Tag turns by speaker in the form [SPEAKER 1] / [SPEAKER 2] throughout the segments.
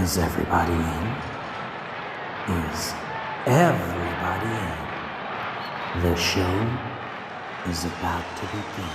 [SPEAKER 1] Is everybody in? Is everybody in? The show is about to begin.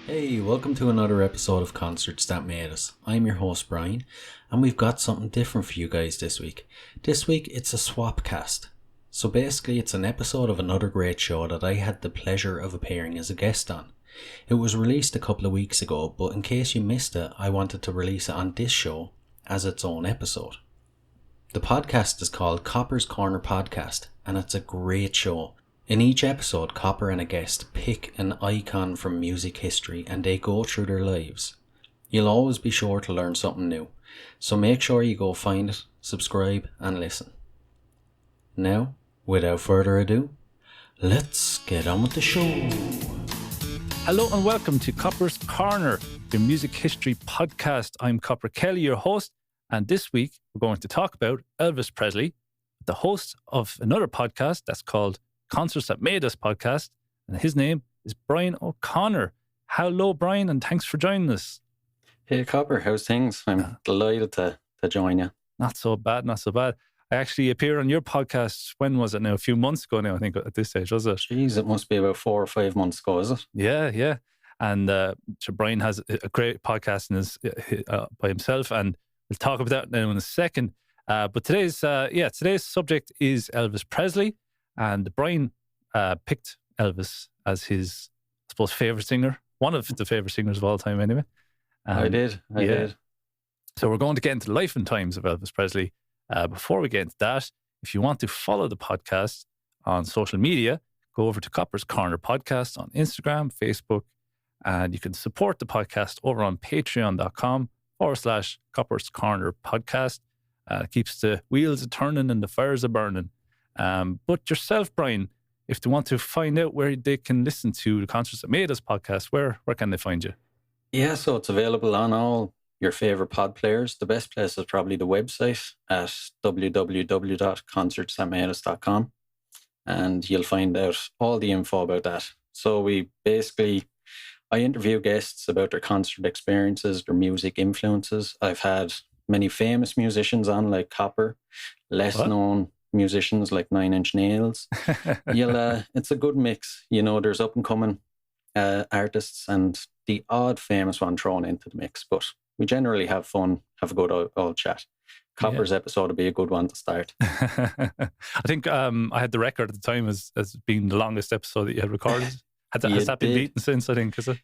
[SPEAKER 1] Hey, welcome to another episode of Concerts That Made Us. I'm your host Brian, and we've got something different for you guys this week. This week it's a Swapcast. So basically it's an episode of another great show that I had the pleasure of appearing as a guest on. It was released a couple of weeks ago, but in case you missed it, I wanted to release it on this show as its own episode. The podcast is called Copper's Corner Podcast, and it's a great show. In each episode, Copper and a guest pick an icon from music history and they go through their lives. You'll always be sure to learn something new, so make sure you go find it, subscribe and listen. Now, without further ado, let's get on with the show.
[SPEAKER 2] Hello and welcome to Copper's Corner, the music history podcast. I'm Copper Kelly, your host, and this week we're going to talk about Elvis Presley, the host of another podcast that's called Concerts That Made Us podcast, and his name is Brian O'Connor. Hello, Brian, and thanks for joining us.
[SPEAKER 3] Hey, Copper, how's things? I'm delighted to join you.
[SPEAKER 2] Not so bad. I actually appeared on your podcast, when was it now? A few months ago now, I think, at this stage, was it?
[SPEAKER 3] Jeez, it must be about 4 or 5 months ago, is it?
[SPEAKER 2] Yeah. And so Brian has a great podcast by himself, and we'll talk about that now in a second. But today's subject is Elvis Presley. And Brian picked Elvis as his, I suppose, favourite singer. One of the favourite singers of all time, anyway.
[SPEAKER 3] I did.
[SPEAKER 2] So we're going to get into the life and times of Elvis Presley. Before we get into that, if you want to follow the podcast on social media, go over to Copper's Corner Podcast on Instagram, Facebook, and you can support the podcast over on patreon.com/Copper's Corner Podcast. Keeps the wheels a turning and the fires a burning. But yourself, Brian, if they want to find out where they can listen to the Concerts That Made Us podcast, where can they find you?
[SPEAKER 3] Yeah, so it's available on all your favourite pod players. The best place is probably the website at www.concertsthatmadeus.com, and you'll find out all the info about that. So I interview guests about their concert experiences, their music influences. I've had many famous musicians on, like Copper, less known musicians like Nine Inch Nails. It's a good mix. There's up and coming artists and the odd famous one thrown into the mix, but we generally have fun, have a good old chat. Copper's episode will be a good one to start.
[SPEAKER 2] I think I had the record at the time as being the longest episode that you had recorded. Has that been beaten since, I think, is it?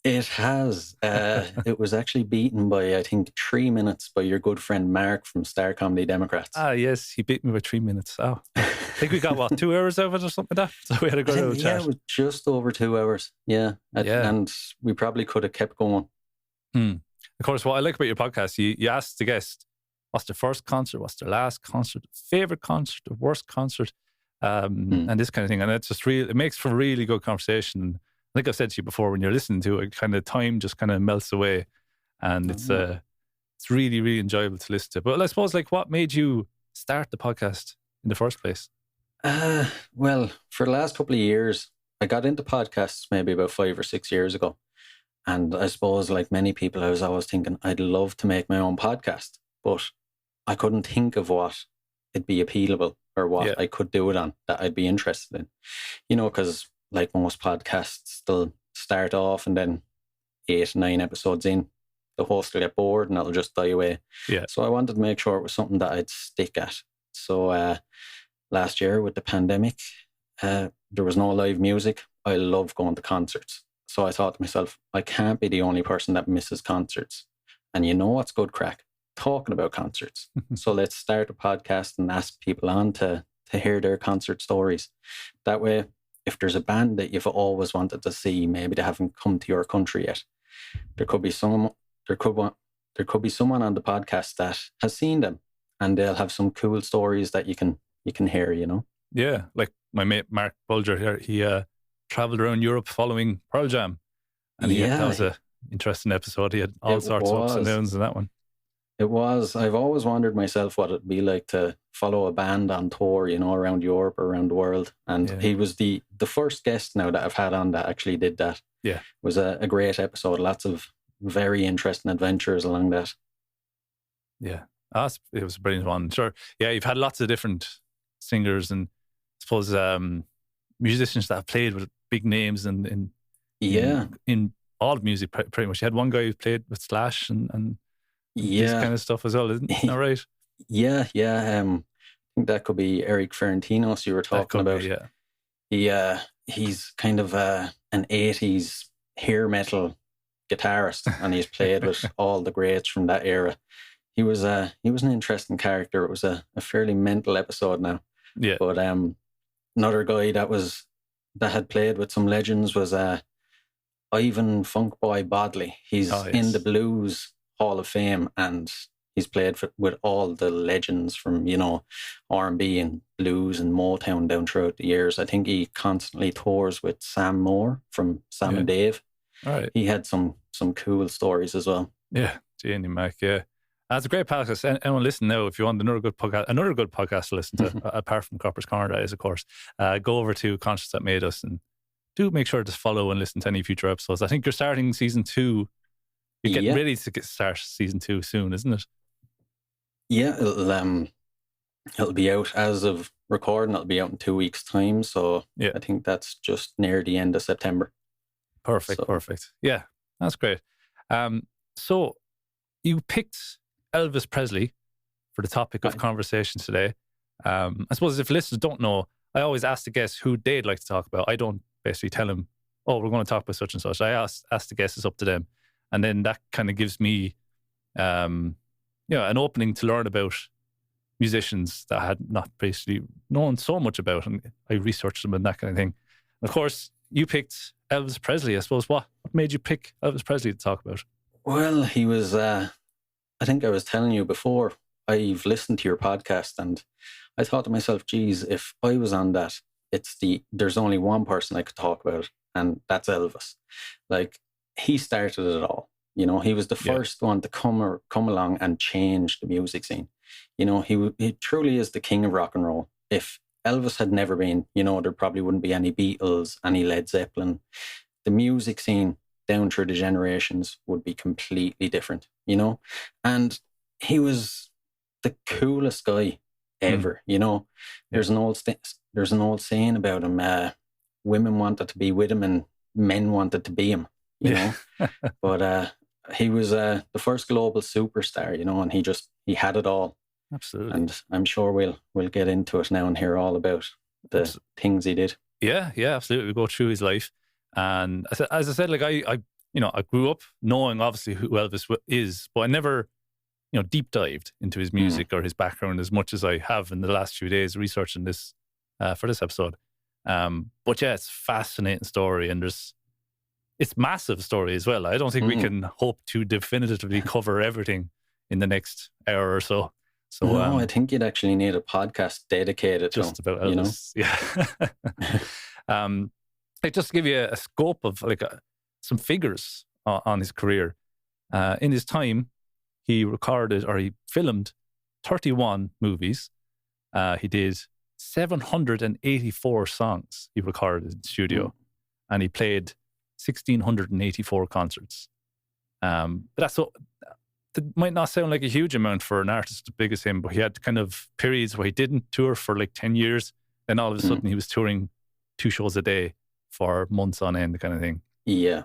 [SPEAKER 3] It has. It was actually beaten by, I think, 3 minutes by your good friend Mark from Star Comedy Democrats.
[SPEAKER 2] Ah, yes, he beat me by 3 minutes. Oh, I think we got, 2 hours out of it or something like that? So we had a good old chat.
[SPEAKER 3] Yeah, it was just over 2 hours. Yeah. And we probably could have kept going.
[SPEAKER 2] Of course, what I like about your podcast, you ask the guest, what's their first concert, what's their last concert, favourite concert, the worst concert, and this kind of thing. And it's just it makes for a really good conversation. I think I've said to you before, when you're listening to it, kind of time just kind of melts away, and it's really, really enjoyable to listen to. But I suppose, what made you start the podcast in the first place?
[SPEAKER 3] Well, for the last couple of years, I got into podcasts maybe about 5 or 6 years ago. And I suppose, like many people, I was always thinking I'd love to make my own podcast, but I couldn't think of what it'd be appealable or what I could do it on that I'd be interested in. Because like most podcasts, they'll start off and then 8, 9 episodes in, the host will get bored and it'll just die away.
[SPEAKER 2] Yeah.
[SPEAKER 3] So I wanted to make sure it was something that I'd stick at. So last year with the pandemic, there was no live music. I love going to concerts. So I thought to myself, I can't be the only person that misses concerts. And you know what's good crack? Talking about concerts. So let's start a podcast and ask people on to hear their concert stories. That way, if there's a band that you've always wanted to see, maybe they haven't come to your country yet, there could be there could be someone on the podcast that has seen them, and they'll have some cool stories that you can hear, you know.
[SPEAKER 2] Yeah, like my mate Mark Bulger here, he traveled around Europe following Pearl Jam, and that was a interesting episode. He had all sorts of ups and downs in that one.
[SPEAKER 3] It was. I've always wondered myself what it'd be like to follow a band on tour, you know, around Europe or around the world. And he was the first guest now that I've had on that actually did that.
[SPEAKER 2] Yeah.
[SPEAKER 3] It was a great episode. Lots of very interesting adventures along that.
[SPEAKER 2] Yeah. It was a brilliant one. Sure. Yeah, you've had lots of different singers and I suppose musicians that have played with big names in all of music pretty much. You had one guy who played with Slash and this kind of stuff as well, isn't that right?
[SPEAKER 3] Yeah. I think that could be Eric Ferentinos you were talking about. He's kind of an 80s hair metal guitarist, and he's played with all the greats from that era. He was an interesting character. It was a fairly mental episode now.
[SPEAKER 2] Yeah.
[SPEAKER 3] But another guy that had played with some legends was Ivan Funkboy Bodley. He's in the Blues Hall of Fame, and he's played with all the legends from, you know, R&B and blues and Motown down throughout the years. I think he constantly tours with Sam Moore from Sam and Dave.
[SPEAKER 2] All right.
[SPEAKER 3] He had some cool stories as well.
[SPEAKER 2] Yeah, Janie Mac, yeah. That's a great podcast. Anyone listen now, if you want another good podcast to listen to, apart from Copper's Corner, that is, of course, go over to Conscious That Made Us and do make sure to follow and listen to any future episodes. I think you're starting season 2. You're getting ready to start season 2 soon, isn't it?
[SPEAKER 3] Yeah, it'll be out as of recording. It'll be out in 2 weeks' time. So I think that's just near the end of September.
[SPEAKER 2] Perfect. Yeah, that's great. So you picked Elvis Presley for the topic of conversation today. I suppose if listeners don't know, I always ask the guests who they'd like to talk about. I don't basically tell them, oh, we're going to talk about such and such. I ask the guests, it's up to them. And then that kind of gives me an opening to learn about musicians that I had not basically known so much about, and I researched them and that kind of thing. And of course, you picked Elvis Presley. I suppose what made you pick Elvis Presley to talk about?
[SPEAKER 3] Well, he was, I think I was telling you before, I've listened to your podcast and I thought to myself, geez, if I was on that, there's only one person I could talk about, and that's Elvis. Like, he started it all. You know, he was the first one to come along and change the music scene. You know, he truly is the king of rock and roll. If Elvis had never been, you know, there probably wouldn't be any Beatles, any Led Zeppelin. The music scene down through the generations would be completely different, you know? And he was the coolest guy ever, you know? There's an old saying about him, women wanted to be with him and men wanted to be him, you know? But he was the first global superstar, you know, and he had it all.
[SPEAKER 2] Absolutely.
[SPEAKER 3] And I'm sure we'll get into it now and hear all about the things he did.
[SPEAKER 2] Yeah, absolutely. We'll go through his life. And as I said, like I grew up knowing obviously who Elvis is, but I never, you know, deep dived into his music or his background as much as I have in the last few days researching this for this episode. But yeah, it's a fascinating story, and it's massive story as well. I don't think we can hope to definitively cover everything in the next hour or so. So
[SPEAKER 3] no, I think you'd actually need a podcast dedicated
[SPEAKER 2] just
[SPEAKER 3] to
[SPEAKER 2] about Elvis. You know? Yeah. Like, just to give you a scope of some figures on his career. In his time, he filmed 31 movies. He did 784 songs he recorded in the studio, and he played 1,684 concerts. But that might not sound like a huge amount for an artist as big as him, but he had kind of periods where he didn't tour for like 10 years. Then all of a sudden he was touring 2 shows a day for months on end, kind of thing.
[SPEAKER 3] Yeah.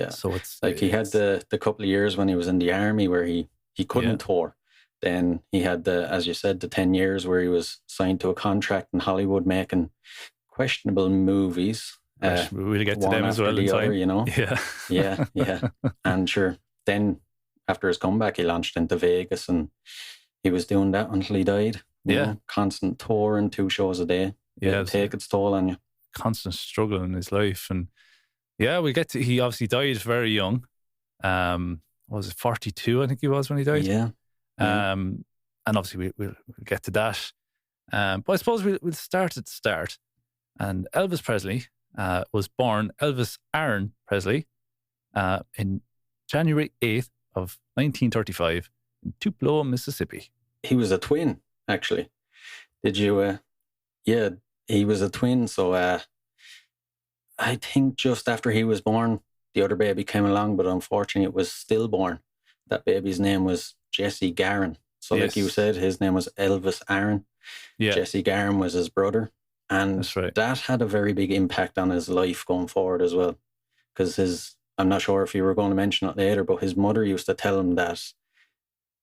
[SPEAKER 2] So it's
[SPEAKER 3] like he had the couple of years when he was in the army where he couldn't tour. Then he had as you said, the 10 years where he was signed to a contract in Hollywood making questionable movies.
[SPEAKER 2] We'll get to them as well in time.
[SPEAKER 3] Other, you know?
[SPEAKER 2] Yeah.
[SPEAKER 3] And sure, then after his comeback, he launched into Vegas, and he was doing that until he died. You know, constant tour and 2 shows a day. Yeah, take its toll on you.
[SPEAKER 2] Constant struggle in his life, and he obviously died very young. Was it 42? I think he was when he died.
[SPEAKER 3] Yeah.
[SPEAKER 2] And obviously we'll get to that. But I suppose we'll start at the start. And Elvis Presley was born Elvis Aaron Presley in January 8th of 1935 in Tupelo, Mississippi.
[SPEAKER 3] He was a twin, actually. Did you? Yeah, he was a twin. So I think just after he was born, the other baby came along, but unfortunately it was stillborn. That baby's name was Jesse Garin. So
[SPEAKER 2] Yes.
[SPEAKER 3] like you said, his name was Elvis Aaron.
[SPEAKER 2] Yeah,
[SPEAKER 3] Jesse Garin was his brother. And
[SPEAKER 2] that's right.
[SPEAKER 3] that had a very big impact on his life going forward as well. Because I'm not sure if you were going to mention it later, but his mother used to tell him that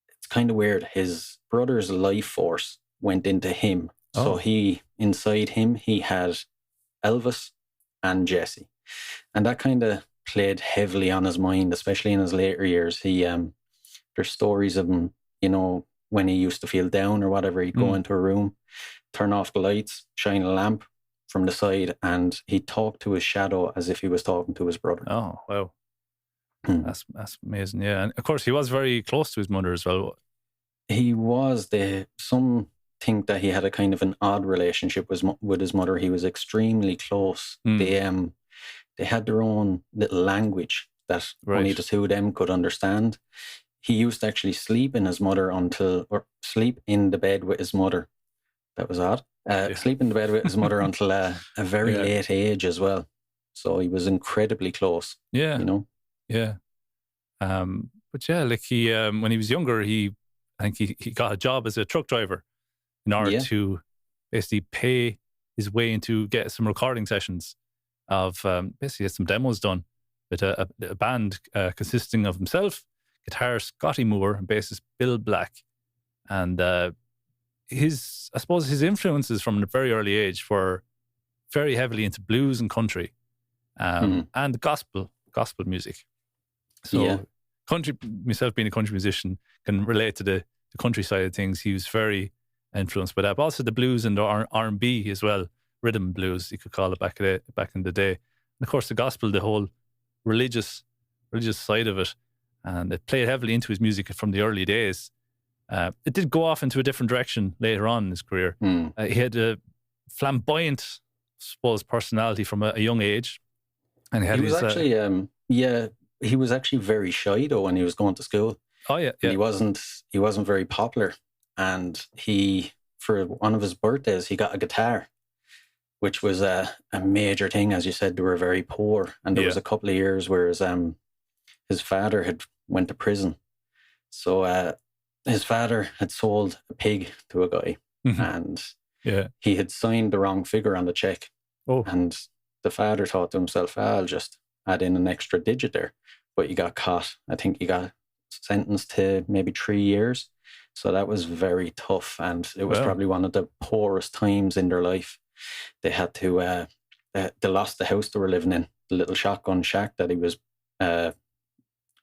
[SPEAKER 3] it's kind of weird. His brother's life force went into him.
[SPEAKER 2] Oh.
[SPEAKER 3] So inside him, he had Elvis and Jesse. And that kind of played heavily on his mind, especially in his later years. There's stories of him, when he used to feel down or whatever, he'd go into a room, turn off the lights, shine a lamp from the side, and he'd talk to his shadow as if he was talking to his brother.
[SPEAKER 2] Oh, wow. That's amazing. Yeah. And of course, he was very close to his mother as well.
[SPEAKER 3] He was. Some think that he had a kind of an odd relationship with his mother. He was extremely close. They had their own little language that only the two of them could understand. He used to actually sleep in sleep in the bed with his mother. That was odd. Sleep in the bed with his mother until a very late age as well. So he was incredibly close.
[SPEAKER 2] Yeah.
[SPEAKER 3] Yeah.
[SPEAKER 2] But yeah, like he, when he was younger, I think he got a job as a truck driver in order to basically pay his way into get some recording sessions of basically get some demos done with a band consisting of himself, guitar Scotty Moore, and bassist Bill Black. And I suppose his influences from a very early age were very heavily into blues and country and gospel music. So country, myself being a country musician, can relate to the country side of things. He was very influenced by that, but also the blues and the R&B as well, rhythm blues, you could call it back in the day. And of course, the gospel, the whole religious side of it, and it played heavily into his music from the early days. It did go off into a different direction later on in his career. He had a flamboyant, I suppose, personality from a young age, and he was actually very shy though when he was going to school. Oh yeah.
[SPEAKER 3] He wasn't very popular, and for one of his birthdays he got a guitar, which was a major thing. As you said, they were very poor, and there was a couple of years where his father had went to prison. So his father had sold a pig to a guy, and he had signed the wrong figure on the check. And the father thought to himself, I'll just add in an extra digit there. But he got caught. I think he got sentenced to maybe 3 years. So that was very tough, and it was probably one of the poorest times in their life. They had to, they lost the house they were living in, the little shotgun shack that he was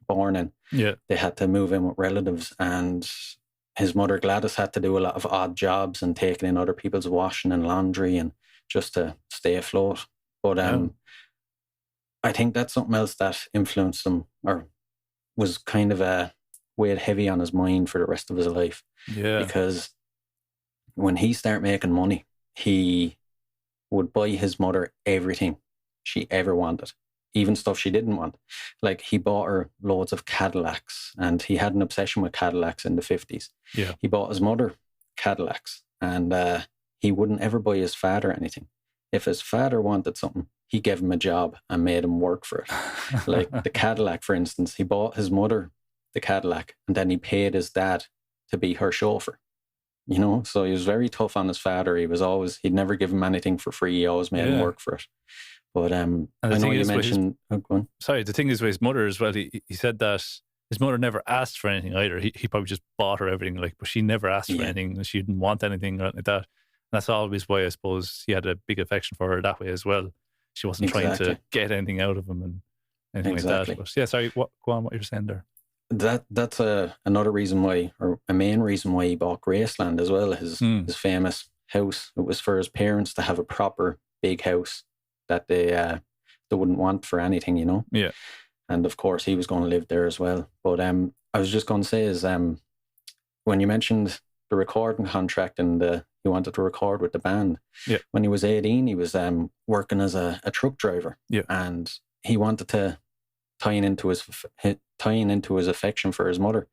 [SPEAKER 3] born in. Yeah. They had to move in with relatives, and his mother Gladys had to do a lot of odd jobs and taking in other people's washing and laundry and just to stay afloat. But I think that's something else that influenced him, or was kind of weighed heavy on his mind for the rest of his life. Yeah. Because when he started making money, he would buy his mother everything she ever wanted, even stuff she didn't want. Like, he bought her loads of Cadillacs, and he had an obsession with Cadillacs in the 50s. Yeah. He bought his mother Cadillacs, and he wouldn't ever buy his father anything. If his father wanted something, he gave him a job and made him work for it. Like the Cadillac, for instance, he bought his mother the Cadillac, and then he paid his dad to be her chauffeur. You know, so he was very tough on his father. He'd never give him anything for free. He always made him work for it. But I know you mentioned...
[SPEAKER 2] Sorry, the thing is with his mother as well, he said that his mother never asked for anything either. He probably just bought her everything, but she never asked for anything. She didn't want anything like that. And that's always why I suppose he had a big affection for her that way as well. She wasn't trying to get anything out of him and anything like that. But yeah, sorry, go on what you're saying there.
[SPEAKER 3] That's another reason why, or a main reason why he bought Graceland as well, his famous house. It was for his parents to have a proper big house that they wouldn't want for anything, you know? Yeah. And of course, he was going to live there as well. But I was just going to say is when you mentioned the recording contract and he wanted to record with the band, when he was 18, he was working as a truck driver.
[SPEAKER 2] Yeah.
[SPEAKER 3] And he wanted to, tying into his affection for his mother,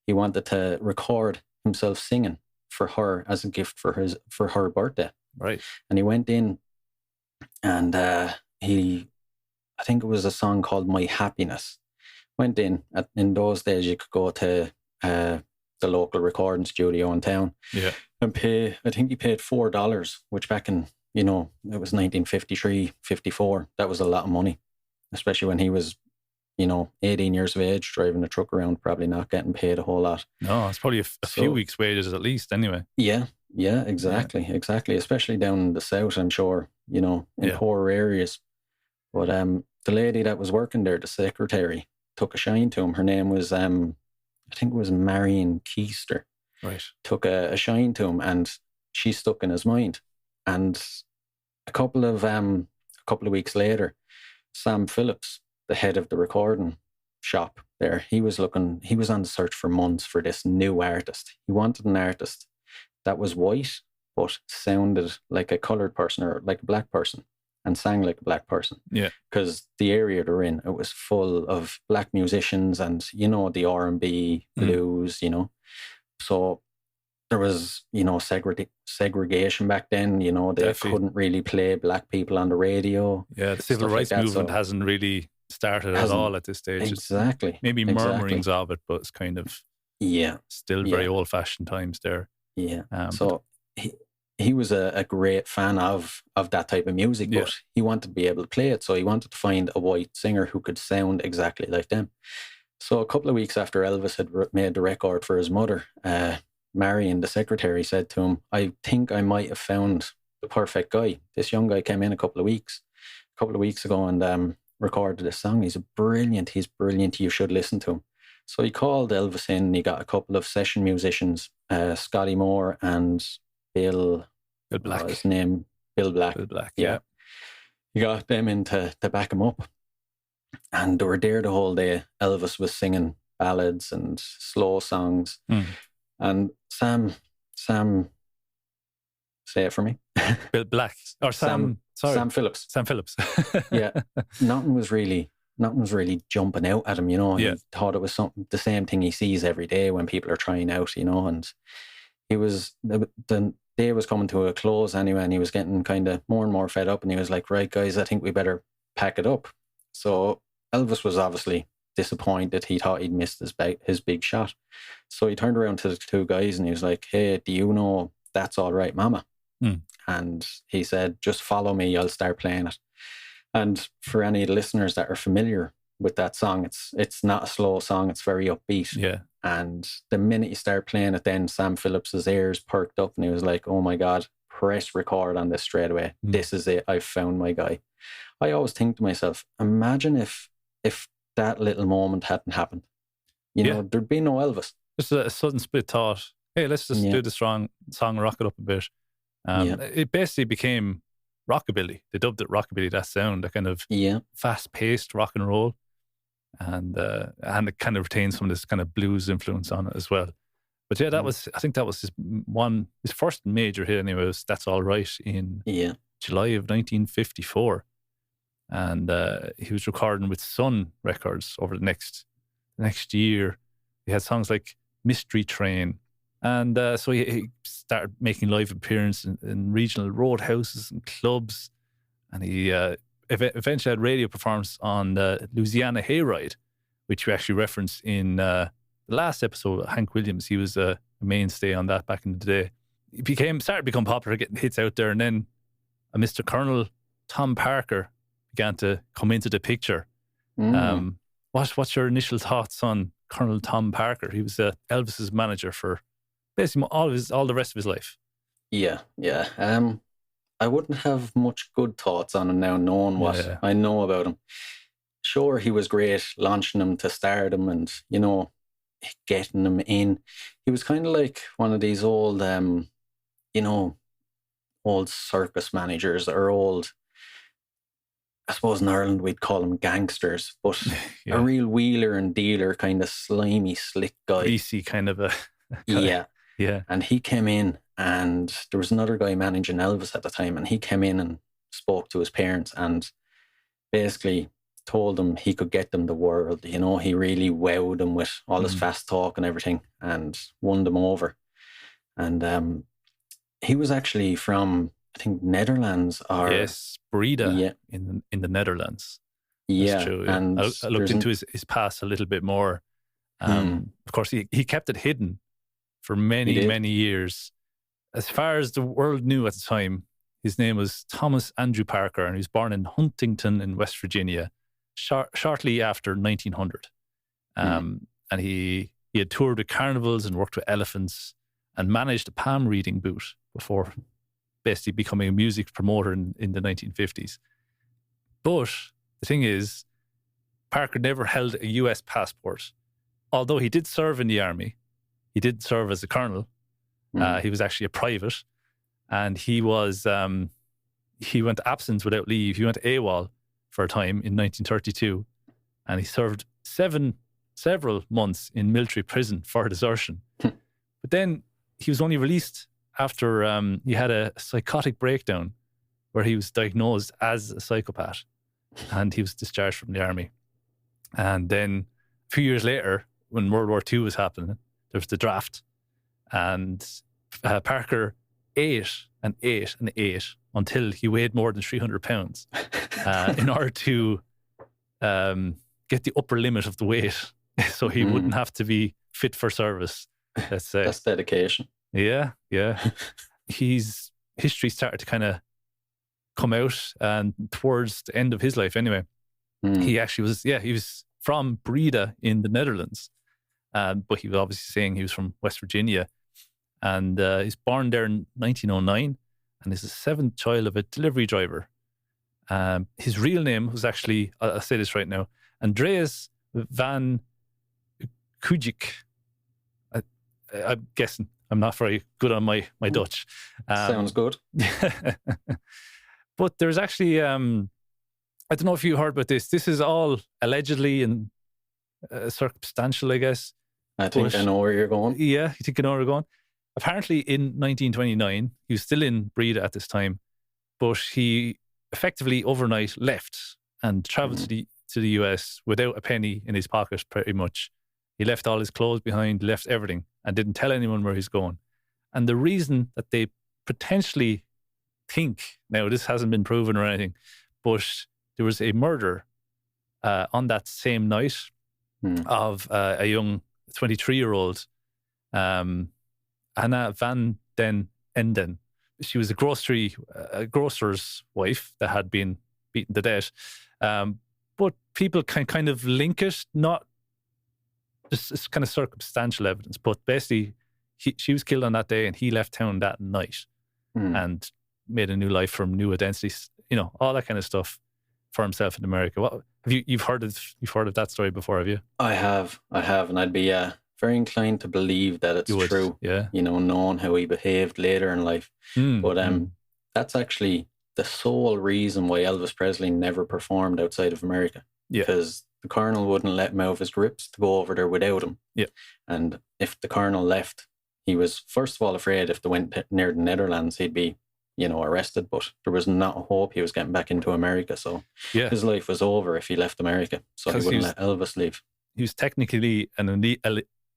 [SPEAKER 3] he wanted to record himself singing for her as a gift for her birthday.
[SPEAKER 2] Right.
[SPEAKER 3] And he went in and I think it was a song called My Happiness. Went in. In those days, you could go to the local recording studio in town and pay, I think he paid $4, which back in, it was 1953, 54. That was a lot of money, especially when he was, 18 years of age, driving a truck around, probably not getting paid a whole lot.
[SPEAKER 2] No, it's probably a few weeks' wages at least anyway.
[SPEAKER 3] Yeah, exactly. Especially down in the south, I'm sure, in poorer areas. But the lady that was working there, the secretary, took a shine to him. Her name was, I think it was Marion Keister.
[SPEAKER 2] Right.
[SPEAKER 3] Took a shine to him, and she stuck in his mind. And a couple of weeks later, Sam Phillips, the head of the recording shop there, he was on the search for months for this new artist. He wanted an artist that was white, but sounded like a coloured person or like a black person, and sang like a black person.
[SPEAKER 2] Yeah. Because
[SPEAKER 3] the area they're in, it was full of black musicians and, the R&B, blues, So there was, segregation back then, they
[SPEAKER 2] Definitely.
[SPEAKER 3] couldn't really play black people on the radio.
[SPEAKER 2] Yeah, the civil rights movement hasn't really started at all at this stage.
[SPEAKER 3] Exactly.
[SPEAKER 2] It's maybe murmurings of it, but it's kind of still very old-fashioned times there.
[SPEAKER 3] Yeah. So he was a great fan of that type of music, but he wanted to be able to play it. So he wanted to find a white singer who could sound exactly like them. So a couple of weeks after Elvis had made the record for his mother, Marion, the secretary, said to him, I think I might have found the perfect guy. This young guy came in a couple of weeks ago and recorded this song. He's brilliant. You should listen to him. So he called Elvis in and he got a couple of session musicians, Scotty Moore and Bill
[SPEAKER 2] Black.
[SPEAKER 3] His name, Bill Black.
[SPEAKER 2] Bill Black,
[SPEAKER 3] yeah. He got them in to back him up. And they were there the whole day. Elvis was singing ballads and slow songs. And Sam, say it for me.
[SPEAKER 2] Bill Black. Or Sam
[SPEAKER 3] Phillips.
[SPEAKER 2] Sam Phillips.
[SPEAKER 3] Yeah. Nothing was really jumping out at him, He thought it was the same thing he sees every day when people are trying out, and he was, the day was coming to a close anyway, and he was getting kind of more and more fed up, and he was like, right, guys, I think we better pack it up. So Elvis was obviously disappointed. He thought he'd missed his big shot. So he turned around to the two guys and he was like, hey, do you know That's All Right, Mama? And he said, just follow me, I'll start playing it. And for any listeners that are familiar with that song, it's not a slow song, it's very upbeat.
[SPEAKER 2] Yeah.
[SPEAKER 3] And the minute you start playing it, then Sam Phillips's ears perked up and he was like, oh my God, press record on this straight away. This is it, I've found my guy. I always think to myself, imagine if that little moment hadn't happened. There'd be no Elvis.
[SPEAKER 2] Just a sudden split thought, hey, let's just do the song, rock it up a bit. It basically became rockabilly. They dubbed it rockabilly, that sound, that kind of fast-paced rock and roll. And it kind of retained some of this kind of blues influence on it as well. But yeah, I think that was his first major hit anyway, was That's All Right in July of 1954. And he was recording with Sun Records over the next year. He had songs like Mystery Train. And so he started making live appearances in regional roadhouses and clubs. And he eventually had radio performance on the Louisiana Hayride, which we actually referenced in the last episode. Hank Williams, he was a mainstay on that back in the day. He started to become popular, getting hits out there. And then Mr. Colonel Tom Parker began to come into the picture. What's your initial thoughts on Colonel Tom Parker? He was Elvis's manager for basically all the rest of his life. Yeah.
[SPEAKER 3] I wouldn't have much good thoughts on him now, knowing what I know about him. Sure, he was great launching him to stardom and, getting him in. He was kind of like one of these old, old circus managers or old I suppose in Ireland we'd call them gangsters, but
[SPEAKER 2] Yeah.
[SPEAKER 3] a real wheeler and dealer kind of slimy, slick guy.
[SPEAKER 2] Greasy kind of a...
[SPEAKER 3] Yeah.
[SPEAKER 2] Yeah.
[SPEAKER 3] And he came in, and there was another guy managing Elvis at the time, and he came in and spoke to his parents and basically told them he could get them the world. You know, he really wowed them with all his fast talk and everything and won them over. And he was actually from, I think, Netherlands or...
[SPEAKER 2] Yes, Breda in the Netherlands. That's true, yeah.
[SPEAKER 3] And
[SPEAKER 2] I looked into his past a little bit more. Of course, he kept it hidden for many years. As far as the world knew at the time, his name was Thomas Andrew Parker, and he was born in Huntington in West Virginia shortly after 1900. And he had toured with carnivals and worked with elephants and managed a palm reading booth before basically becoming a music promoter in the 1950s. But the thing is, Parker never held a US passport. Although he did serve in the army, he did serve as a colonel. He was actually a private, and he went absent without leave. He went AWOL for a time in 1932, and he served several months in military prison for desertion. But then he was only released after he had a psychotic breakdown where he was diagnosed as a psychopath, and he was discharged from the army. And then a few years later, when World War II was happening, there was the draft, and Parker ate and ate and ate until he weighed more than 300 pounds in order to get the upper limit of the weight so he wouldn't have to be fit for service, let's say.
[SPEAKER 3] That's dedication.
[SPEAKER 2] Yeah. His history started to kind of come out, and towards the end of his life anyway, he actually was, he was from Breda in the Netherlands. But he was obviously saying he was from West Virginia, and he's born there in 1909, and is the seventh child of a delivery driver. His real name was actually, I'll say this right now, Andreas van Kujic. I'm guessing. I'm not very good on my Dutch.
[SPEAKER 3] Sounds good.
[SPEAKER 2] But there's actually, I don't know if you heard about this. This is all allegedly and circumstantial, I guess.
[SPEAKER 3] I think I know where you're going.
[SPEAKER 2] Yeah, you think I know where you're going? Apparently in 1929, he was still in Breda at this time, but he effectively overnight left and travelled to the US without a penny in his pocket, pretty much. He left all his clothes behind, left everything, and didn't tell anyone where he's going. And the reason that they potentially think, now this hasn't been proven or anything, but there was a murder on that same night of a young 23-year-old Anna van den Enden. She was a grocer's wife that had been beaten to death. But people can kind of link it, not just it's kind of circumstantial evidence, but basically she was killed on that day and he left town that night and made a new life from new identities, all that kind of stuff for himself in America. What have you've heard of that story before, have you?
[SPEAKER 3] I have, and I'd be very inclined to believe that it's true.
[SPEAKER 2] Yeah.
[SPEAKER 3] Knowing how he behaved later in life. But that's actually the sole reason why Elvis Presley never performed outside of America.
[SPEAKER 2] Yeah.
[SPEAKER 3] Because the colonel wouldn't let him out of his grips to go over there without him.
[SPEAKER 2] Yeah.
[SPEAKER 3] And if the colonel left, he was first of all afraid if they went near the Netherlands, he'd be, arrested. But there was not a hope he was getting back into America. So his life was over if he left America. So he wouldn't let Elvis leave. He
[SPEAKER 2] was technically an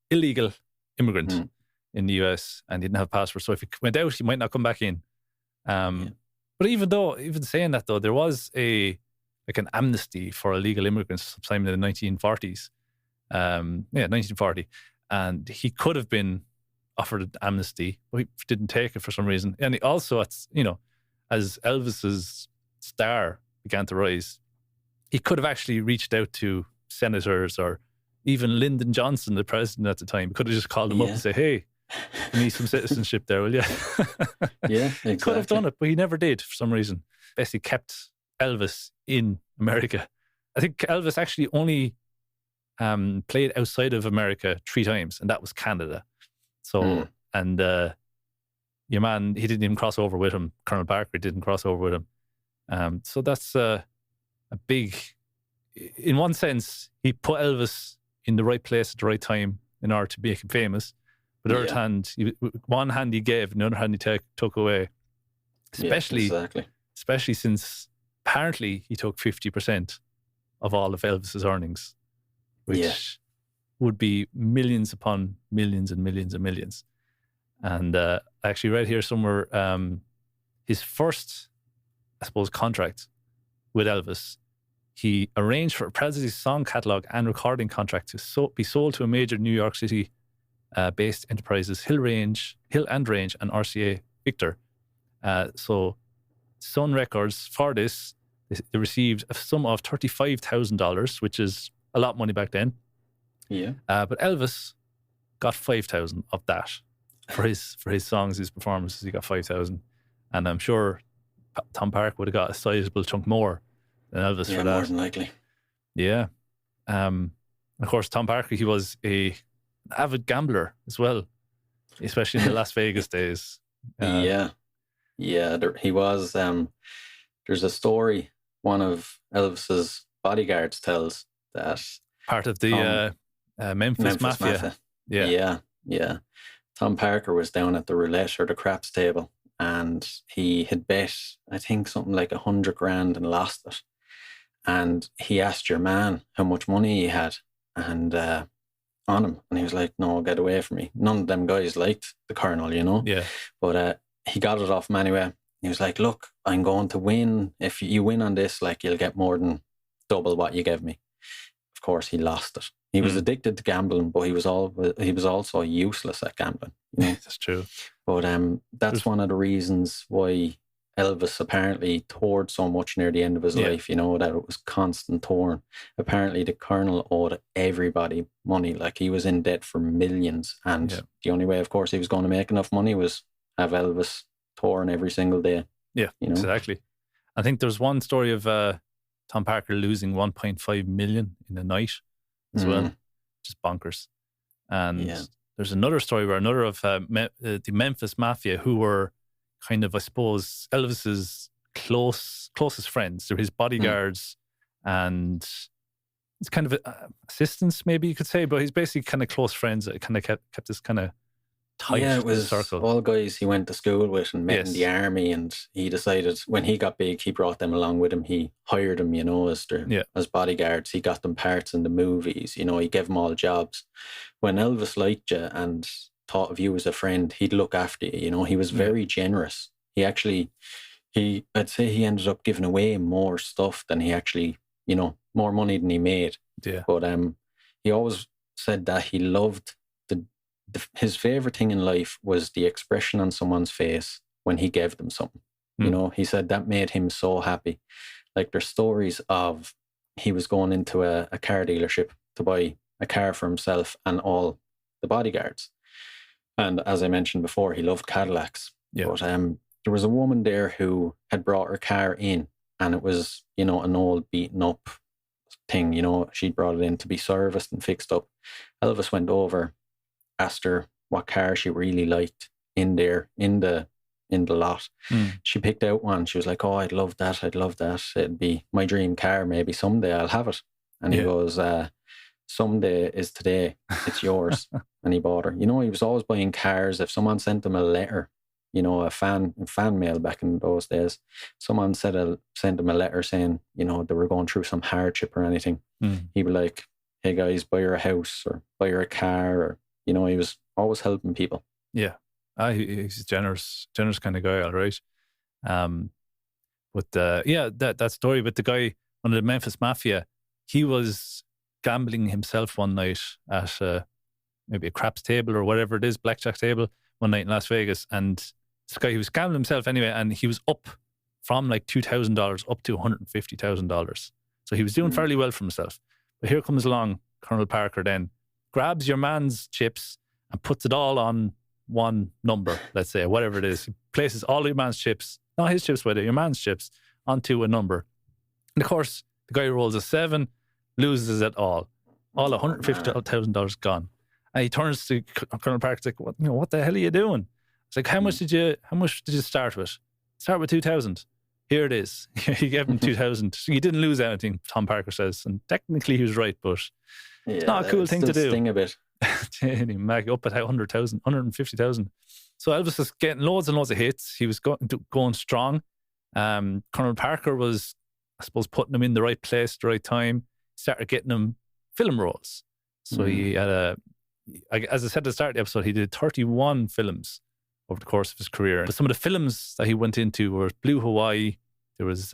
[SPEAKER 2] illegal immigrant in the US and didn't have a passport. So if he went out, he might not come back in. But even saying that though, there was an amnesty for illegal immigrants sometime in the 1940s. 1940. And he could have been offered an amnesty, but he didn't take it for some reason. And he also, as Elvis's star began to rise, he could have actually reached out to senators or even Lyndon Johnson, the president at the time. He could have just called him up and say, hey, you need some citizenship there, will you?
[SPEAKER 3] Yeah, exactly.
[SPEAKER 2] He could have done it, but he never did for some reason. Basically kept Elvis in America. I think Elvis actually only played outside of America 3 times, and that was Canada. So, and your man, he didn't even cross over with him. Colonel Parker didn't cross over with him. So that's in one sense, he put Elvis in the right place at the right time in order to make him famous. But on the other hand, one hand he gave, and the other hand he took away. Especially since apparently he took 50% of all of Elvis's earnings, which would be millions upon millions and millions and millions. And I actually read here somewhere his first, I suppose, contract with Elvis, he arranged for Presley's song catalog and recording contract to be sold to a major New York City based enterprises, Hill and Range, and RCA Victor. So Sun Records, for this, they received a sum of $35,000, which is a lot of money back then.
[SPEAKER 3] Yeah.
[SPEAKER 2] But Elvis got $5,000 of that for his songs, his performances. He got $5,000, and I'm sure Tom Parker would have got a sizable chunk more than Elvis for that.
[SPEAKER 3] More than likely.
[SPEAKER 2] Yeah. Of course, Tom Parker, he was an avid gambler as well, especially in the Las Vegas days.
[SPEAKER 3] He was. There's a story one of Elvis's bodyguards tells that
[SPEAKER 2] part of the Memphis Mafia.
[SPEAKER 3] Yeah. Tom Parker was down at the roulette or the craps table, and he had bet, I think, something like $100,000 and lost it. And he asked your man how much money he had, and on him, and he was like, "No, get away from me." None of them guys liked the Colonel, you know.
[SPEAKER 2] Yeah.
[SPEAKER 3] But he got it off him anyway. He was like, "Look, I'm going to win. If you win on this, like, you'll get more than double what you gave me." Of course, he lost it. He was addicted to gambling, but he was also useless at gambling. You know?
[SPEAKER 2] That's true.
[SPEAKER 3] But that's one of the reasons why Elvis apparently toured so much near the end of his life, you know, that it was constant touring. Apparently the Colonel owed everybody money. Like, he was in debt for millions. And the only way, of course, he was going to make enough money was have Elvis touring every single day.
[SPEAKER 2] Yeah, you know? Exactly. I think there's one story of Tom Parker losing $1.5 million in a night as well. Just bonkers. And there's another story where another of the Memphis Mafia, who were kind of, I suppose, Elvis's closest friends. They're his bodyguards and it's kind of assistants, maybe you could say, but he's basically kind of close friends that kind of kept this kind of tight circle.
[SPEAKER 3] All guys he went to school with and met in the army, and he decided when he got big, he brought them along with him. He hired them, you know, as bodyguards. He got them parts in the movies, you know, he gave them all jobs. When Elvis liked you and thought of you as a friend, he'd look after you, you know. He was very generous. I'd say he ended up giving away more stuff than he actually, you know, more money than he made.
[SPEAKER 2] Yeah.
[SPEAKER 3] But he always said that he loved his favorite thing in life was the expression on someone's face when he gave them something. You know, he said that made him so happy. Like, there's stories of he was going into a car dealership to buy a car for himself and all the bodyguards. And as I mentioned before, he loved Cadillacs. Yeah. But there was a woman there who had brought her car in, and it was, you know, an old beaten up thing. You know, she'd brought it in to be serviced and fixed up. Elvis went over, asked her what car she really liked in the lot. She picked out one. She was like, "Oh, I'd love that. It'd be my dream car. Maybe someday I'll have it." And he goes, "Someday is today. It's yours." And he bought her. You know, he was always buying cars. If someone sent him a letter, you know, a fan mail back in those days, someone sent him a letter saying, you know, they were going through some hardship or anything. He'd be like, "Hey guys, buy her a house or buy her a car," or, you know, he was always helping people.
[SPEAKER 2] Yeah. He's a generous kind of guy, all right. But that story with the guy under the Memphis Mafia, he was gambling himself one night at maybe a craps table or whatever it is, blackjack table, one night in Las Vegas. And this guy, he was gambling himself anyway, and he was up from like $2,000 up to $150,000. So he was doing fairly well for himself. But here comes along Colonel Parker then, grabs your man's chips and puts it all on one number, let's say, whatever it is. He places all your man's chips, not his chips, but your man's chips, onto a number. And of course, the guy rolls a 7, loses it all. All $150,000 gone. And he turns to Colonel Parker, like, what the hell are you doing? It's like, how much did you start with? Start with 2,000. here it is. He gave him 2,000. He didn't lose anything, Tom Parker says. And technically he was right, but it's not a cool thing to do.
[SPEAKER 3] Sting a bit.
[SPEAKER 2] Mag up at 100,000, 150,000. So Elvis is getting loads and loads of hits. He was going strong. Colonel Parker was, I suppose, putting him in the right place at the right time. Started getting him film roles. So he had as I said at the start of the episode, he did 31 films over the course of his career. But some of the films that he went into were Blue Hawaii. There was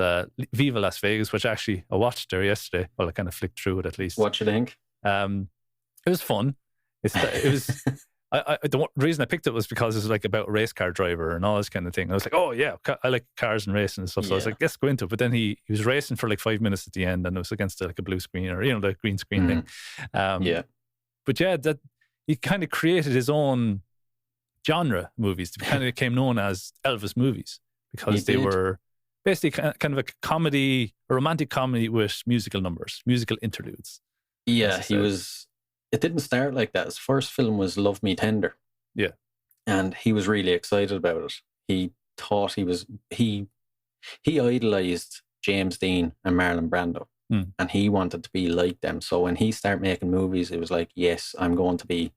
[SPEAKER 2] Viva Las Vegas, which actually I watched there yesterday. Well, I kind of flicked through it at least.
[SPEAKER 3] What you think?
[SPEAKER 2] It was fun. It was. The reason I picked it was because it was like about a race car driver and all this kind of thing. I was like, oh yeah, I like cars and racing and stuff. So I was like, let's go into it. But then he was racing for like 5 minutes at the end, and it was against like a blue screen or the green screen thing. But that he kind of created his own genre movies. They kind of became known as Elvis movies because they were basically kind of a comedy, a romantic comedy with musical numbers, musical interludes.
[SPEAKER 3] Yeah, he was. It didn't start like that. His first film was Love Me Tender.
[SPEAKER 2] Yeah.
[SPEAKER 3] And he was really excited about it. He thought he idolized James Dean and Marlon Brando. And he wanted to be like them. So when he started making movies, it was like, yes, I'm going to be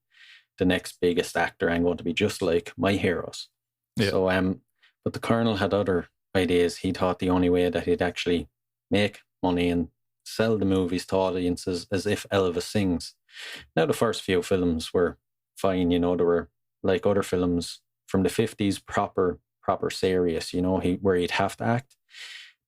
[SPEAKER 3] the next biggest actor. I'm going to be just like my heroes. Yeah. So, but the Colonel had other ideas. He thought the only way that he'd actually make money and sell the movies to audiences as if Elvis sings. Now, the first few films were fine, they were like other films from the 50s, proper serious, where he'd have to act.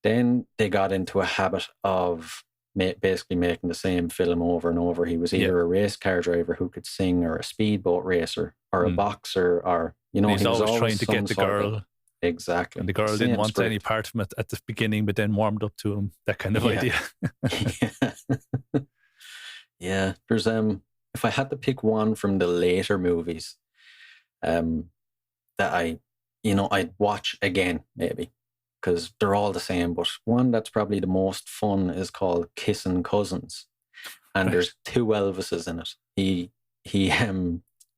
[SPEAKER 3] Then they got into a habit of basically making the same film over and over. He was either a race car driver who could sing, or a speedboat racer, or a boxer, or, he was always
[SPEAKER 2] trying to get the girl.
[SPEAKER 3] Exactly.
[SPEAKER 2] And the girl didn't want any part of it at the beginning, but then warmed up to him, that kind of idea.
[SPEAKER 3] Yeah, there's if I had to pick one from the later movies that I'd watch again, maybe, because they're all the same, but one that's probably the most fun is called Kissin' Cousins, and there's two Elvises in it.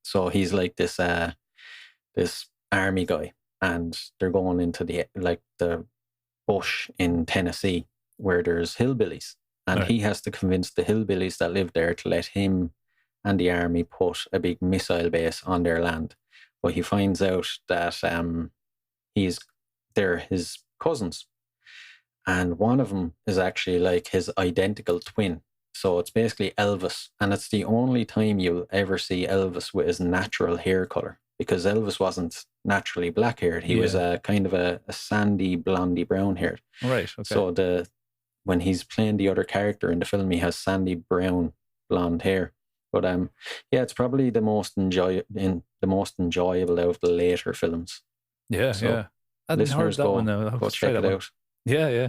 [SPEAKER 3] So he's like this army guy, and they're going into the bush in Tennessee where there's hillbillies. And he has to convince the hillbillies that live there to let him and the army put a big missile base on their land. But he finds out that they're his cousins. And one of them is actually like his identical twin. So it's basically Elvis. And it's the only time you'll ever see Elvis with his natural hair color, because Elvis wasn't naturally black haired. He was a kind of a sandy, blondie, brown haired.
[SPEAKER 2] Right. Okay.
[SPEAKER 3] So when he's playing the other character in the film, he has sandy brown blonde hair. But it's probably the most enjoyable out of the later films.
[SPEAKER 2] Yeah,
[SPEAKER 3] so
[SPEAKER 2] I didn't heard that one now.
[SPEAKER 3] Go check it out.
[SPEAKER 2] Yeah.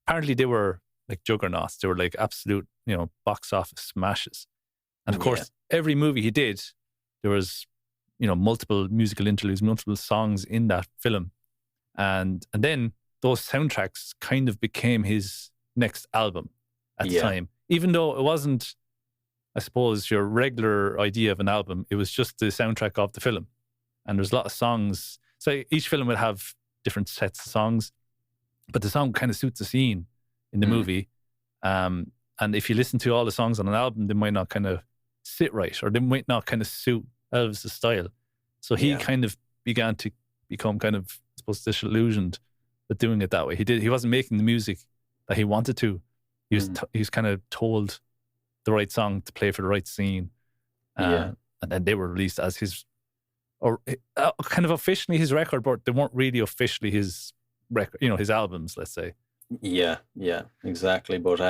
[SPEAKER 2] Apparently they were like juggernauts. They were like absolute, box office smashes. And of course, every movie he did, there was, multiple musical interludes, multiple songs in that film, and then those soundtracks kind of became his next album at the time. Even though it wasn't, I suppose, your regular idea of an album, it was just the soundtrack of the film. And there's a lot of songs. So each film would have different sets of songs, but the song kind of suits the scene in the movie. And if you listen to all the songs on an album, they might not kind of sit right, or they might not kind of suit Elvis' style. So he kind of began to become kind of, I suppose, disillusioned with doing it that way. He wasn't making the music that he wanted to. He was kind of told the right song to play for the right scene. And then they were released as his, or kind of officially his record, but they weren't really officially his record, his albums, let's say.
[SPEAKER 3] Yeah, exactly. But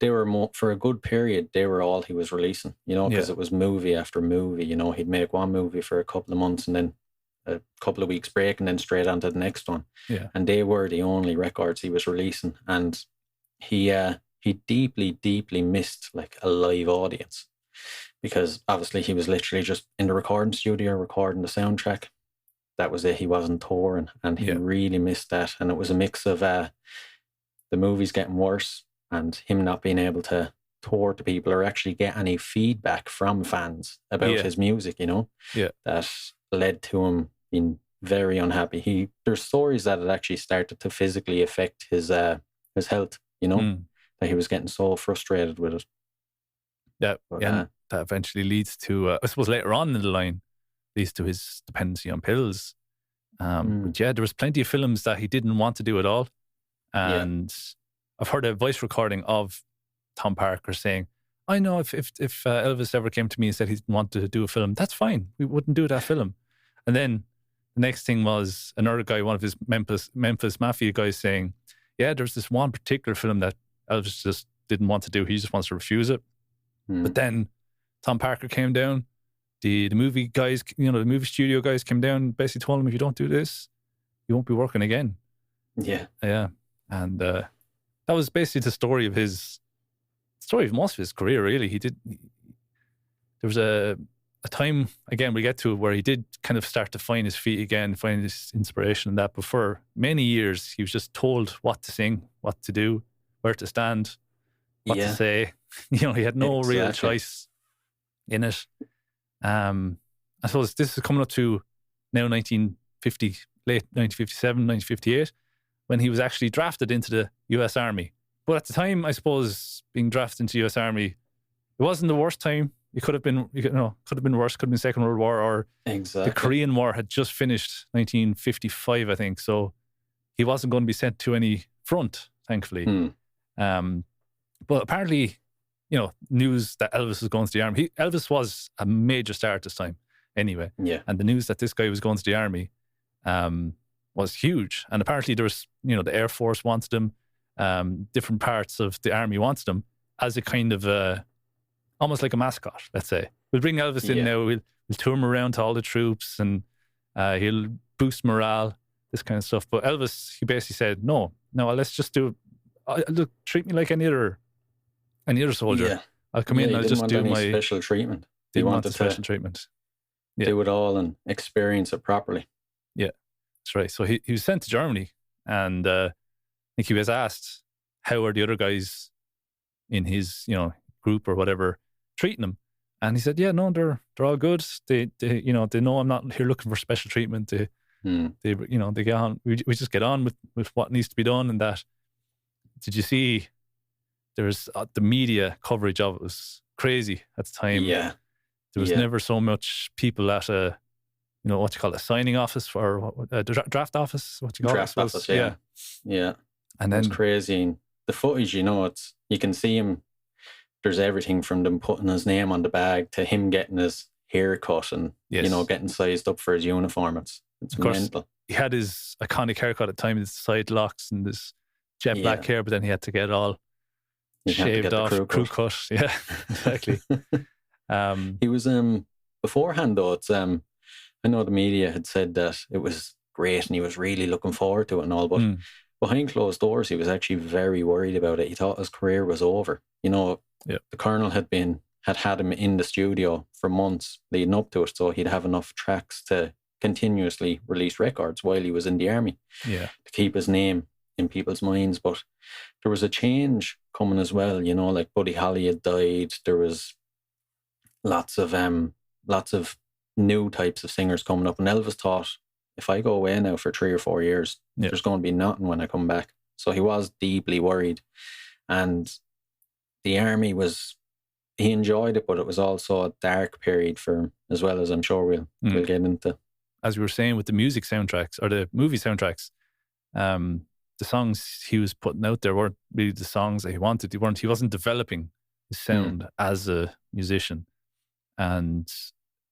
[SPEAKER 3] they were for a good period, they were all he was releasing, because it was movie after movie. He'd make one movie for a couple of months and then a couple of weeks break and then straight on to the next one. Yeah. And they were the only records he was releasing. And he deeply, deeply missed like a live audience, because obviously he was literally just in the recording studio recording the soundtrack. That was it. He wasn't touring, and he really missed that. And it was a mix of the movies getting worse and him not being able to tour to people or actually get any feedback from fans about his music, that led to him being very unhappy. There's stories that it actually started to physically affect his health, that he was getting so frustrated with it.
[SPEAKER 2] Yeah,
[SPEAKER 3] But,
[SPEAKER 2] and that eventually leads to, I suppose later on in the line, leads to his dependency on pills. But yeah, there was plenty of films that he didn't want to do at all. And I've heard a voice recording of Tom Parker saying, I know if Elvis ever came to me and said he didn't want to do a film, that's fine. We wouldn't do that film. And then the next thing was another guy, one of his Memphis Mafia guys saying, yeah, there's this one particular film that Elvis just didn't want to do. He just wants to refuse it. But then Tom Parker came down. The movie guys, the movie studio guys came down, basically told him, if you don't do this, you won't be working again.
[SPEAKER 3] Yeah.
[SPEAKER 2] Yeah. And that was basically the story of most of his career, really. There was a time, again, we get to where he did kind of start to find his feet again, find his inspiration in that. But for many years, he was just told what to sing, what to do, where to stand, what to say. He had no real choice in it. I suppose this is coming up to now 1950, late 1957, 1958, when he was actually drafted into the US Army. But at the time, I suppose, being drafted into the US Army, it wasn't the worst time. It could have been, could have been worse. Could have been Second World War, or the Korean War had just finished, 1955, I think. So he wasn't going to be sent to any front, thankfully. But apparently, news that Elvis was going to the army. Elvis was a major star at this time, anyway. Yeah. And the news that this guy was going to the army was huge. And apparently, there was, the Air Force wanted him. Different parts of the army wanted him as a kind of almost like a mascot, let's say. We'll bring Elvis in now, we'll tour him around to all the troops, and he'll boost morale, this kind of stuff. But Elvis, he basically said, no, let's just do, look, treat me like any other soldier. Yeah. I'll come in and I'll just do my
[SPEAKER 3] special treatment.
[SPEAKER 2] He wanted special treatment.
[SPEAKER 3] Yeah. Do it all and experience it properly.
[SPEAKER 2] Yeah, that's right. So he was sent to Germany, and I think he was asked, how are the other guys in his group or whatever treating him? And he said, yeah, no, they're all good. They know I'm not here looking for special treatment. They get on. We just get on with what needs to be done. And that, did you see? There's the media coverage of it was crazy at the time.
[SPEAKER 3] Yeah,
[SPEAKER 2] there was never so much people at a, what you call it, a signing office or a draft office. What you call
[SPEAKER 3] draft office? Yeah.
[SPEAKER 2] And then
[SPEAKER 3] it's crazy. And the footage, you can see him. There's everything from them putting his name on the bag to him getting his hair cut and getting sized up for his uniform. It's
[SPEAKER 2] of course,
[SPEAKER 3] mental.
[SPEAKER 2] He had his iconic haircut at the time, his side locks and this jet black hair, but then he had to get it all shaved off, crew cut. Yeah, exactly.
[SPEAKER 3] He was beforehand though. It's I know the media had said that it was great and he was really looking forward to it and all, but behind closed doors, he was actually very worried about it. He thought his career was over. The Colonel had him in the studio for months leading up to it, so he'd have enough tracks to continuously release records while he was in the army.
[SPEAKER 2] Yeah,
[SPEAKER 3] to keep his name in people's minds. But there was a change coming as well. Like Buddy Holly had died. There was lots of new types of singers coming up, and Elvis thought, if I go away now for 3 or 4 years, there's going to be nothing when I come back. So he was deeply worried. And the army he enjoyed it, but it was also a dark period for him, as well, as I'm sure we'll get into.
[SPEAKER 2] As we were saying with the music soundtracks, or the movie soundtracks, the songs he was putting out there weren't really the songs that he wanted. He wasn't developing his sound as a musician. And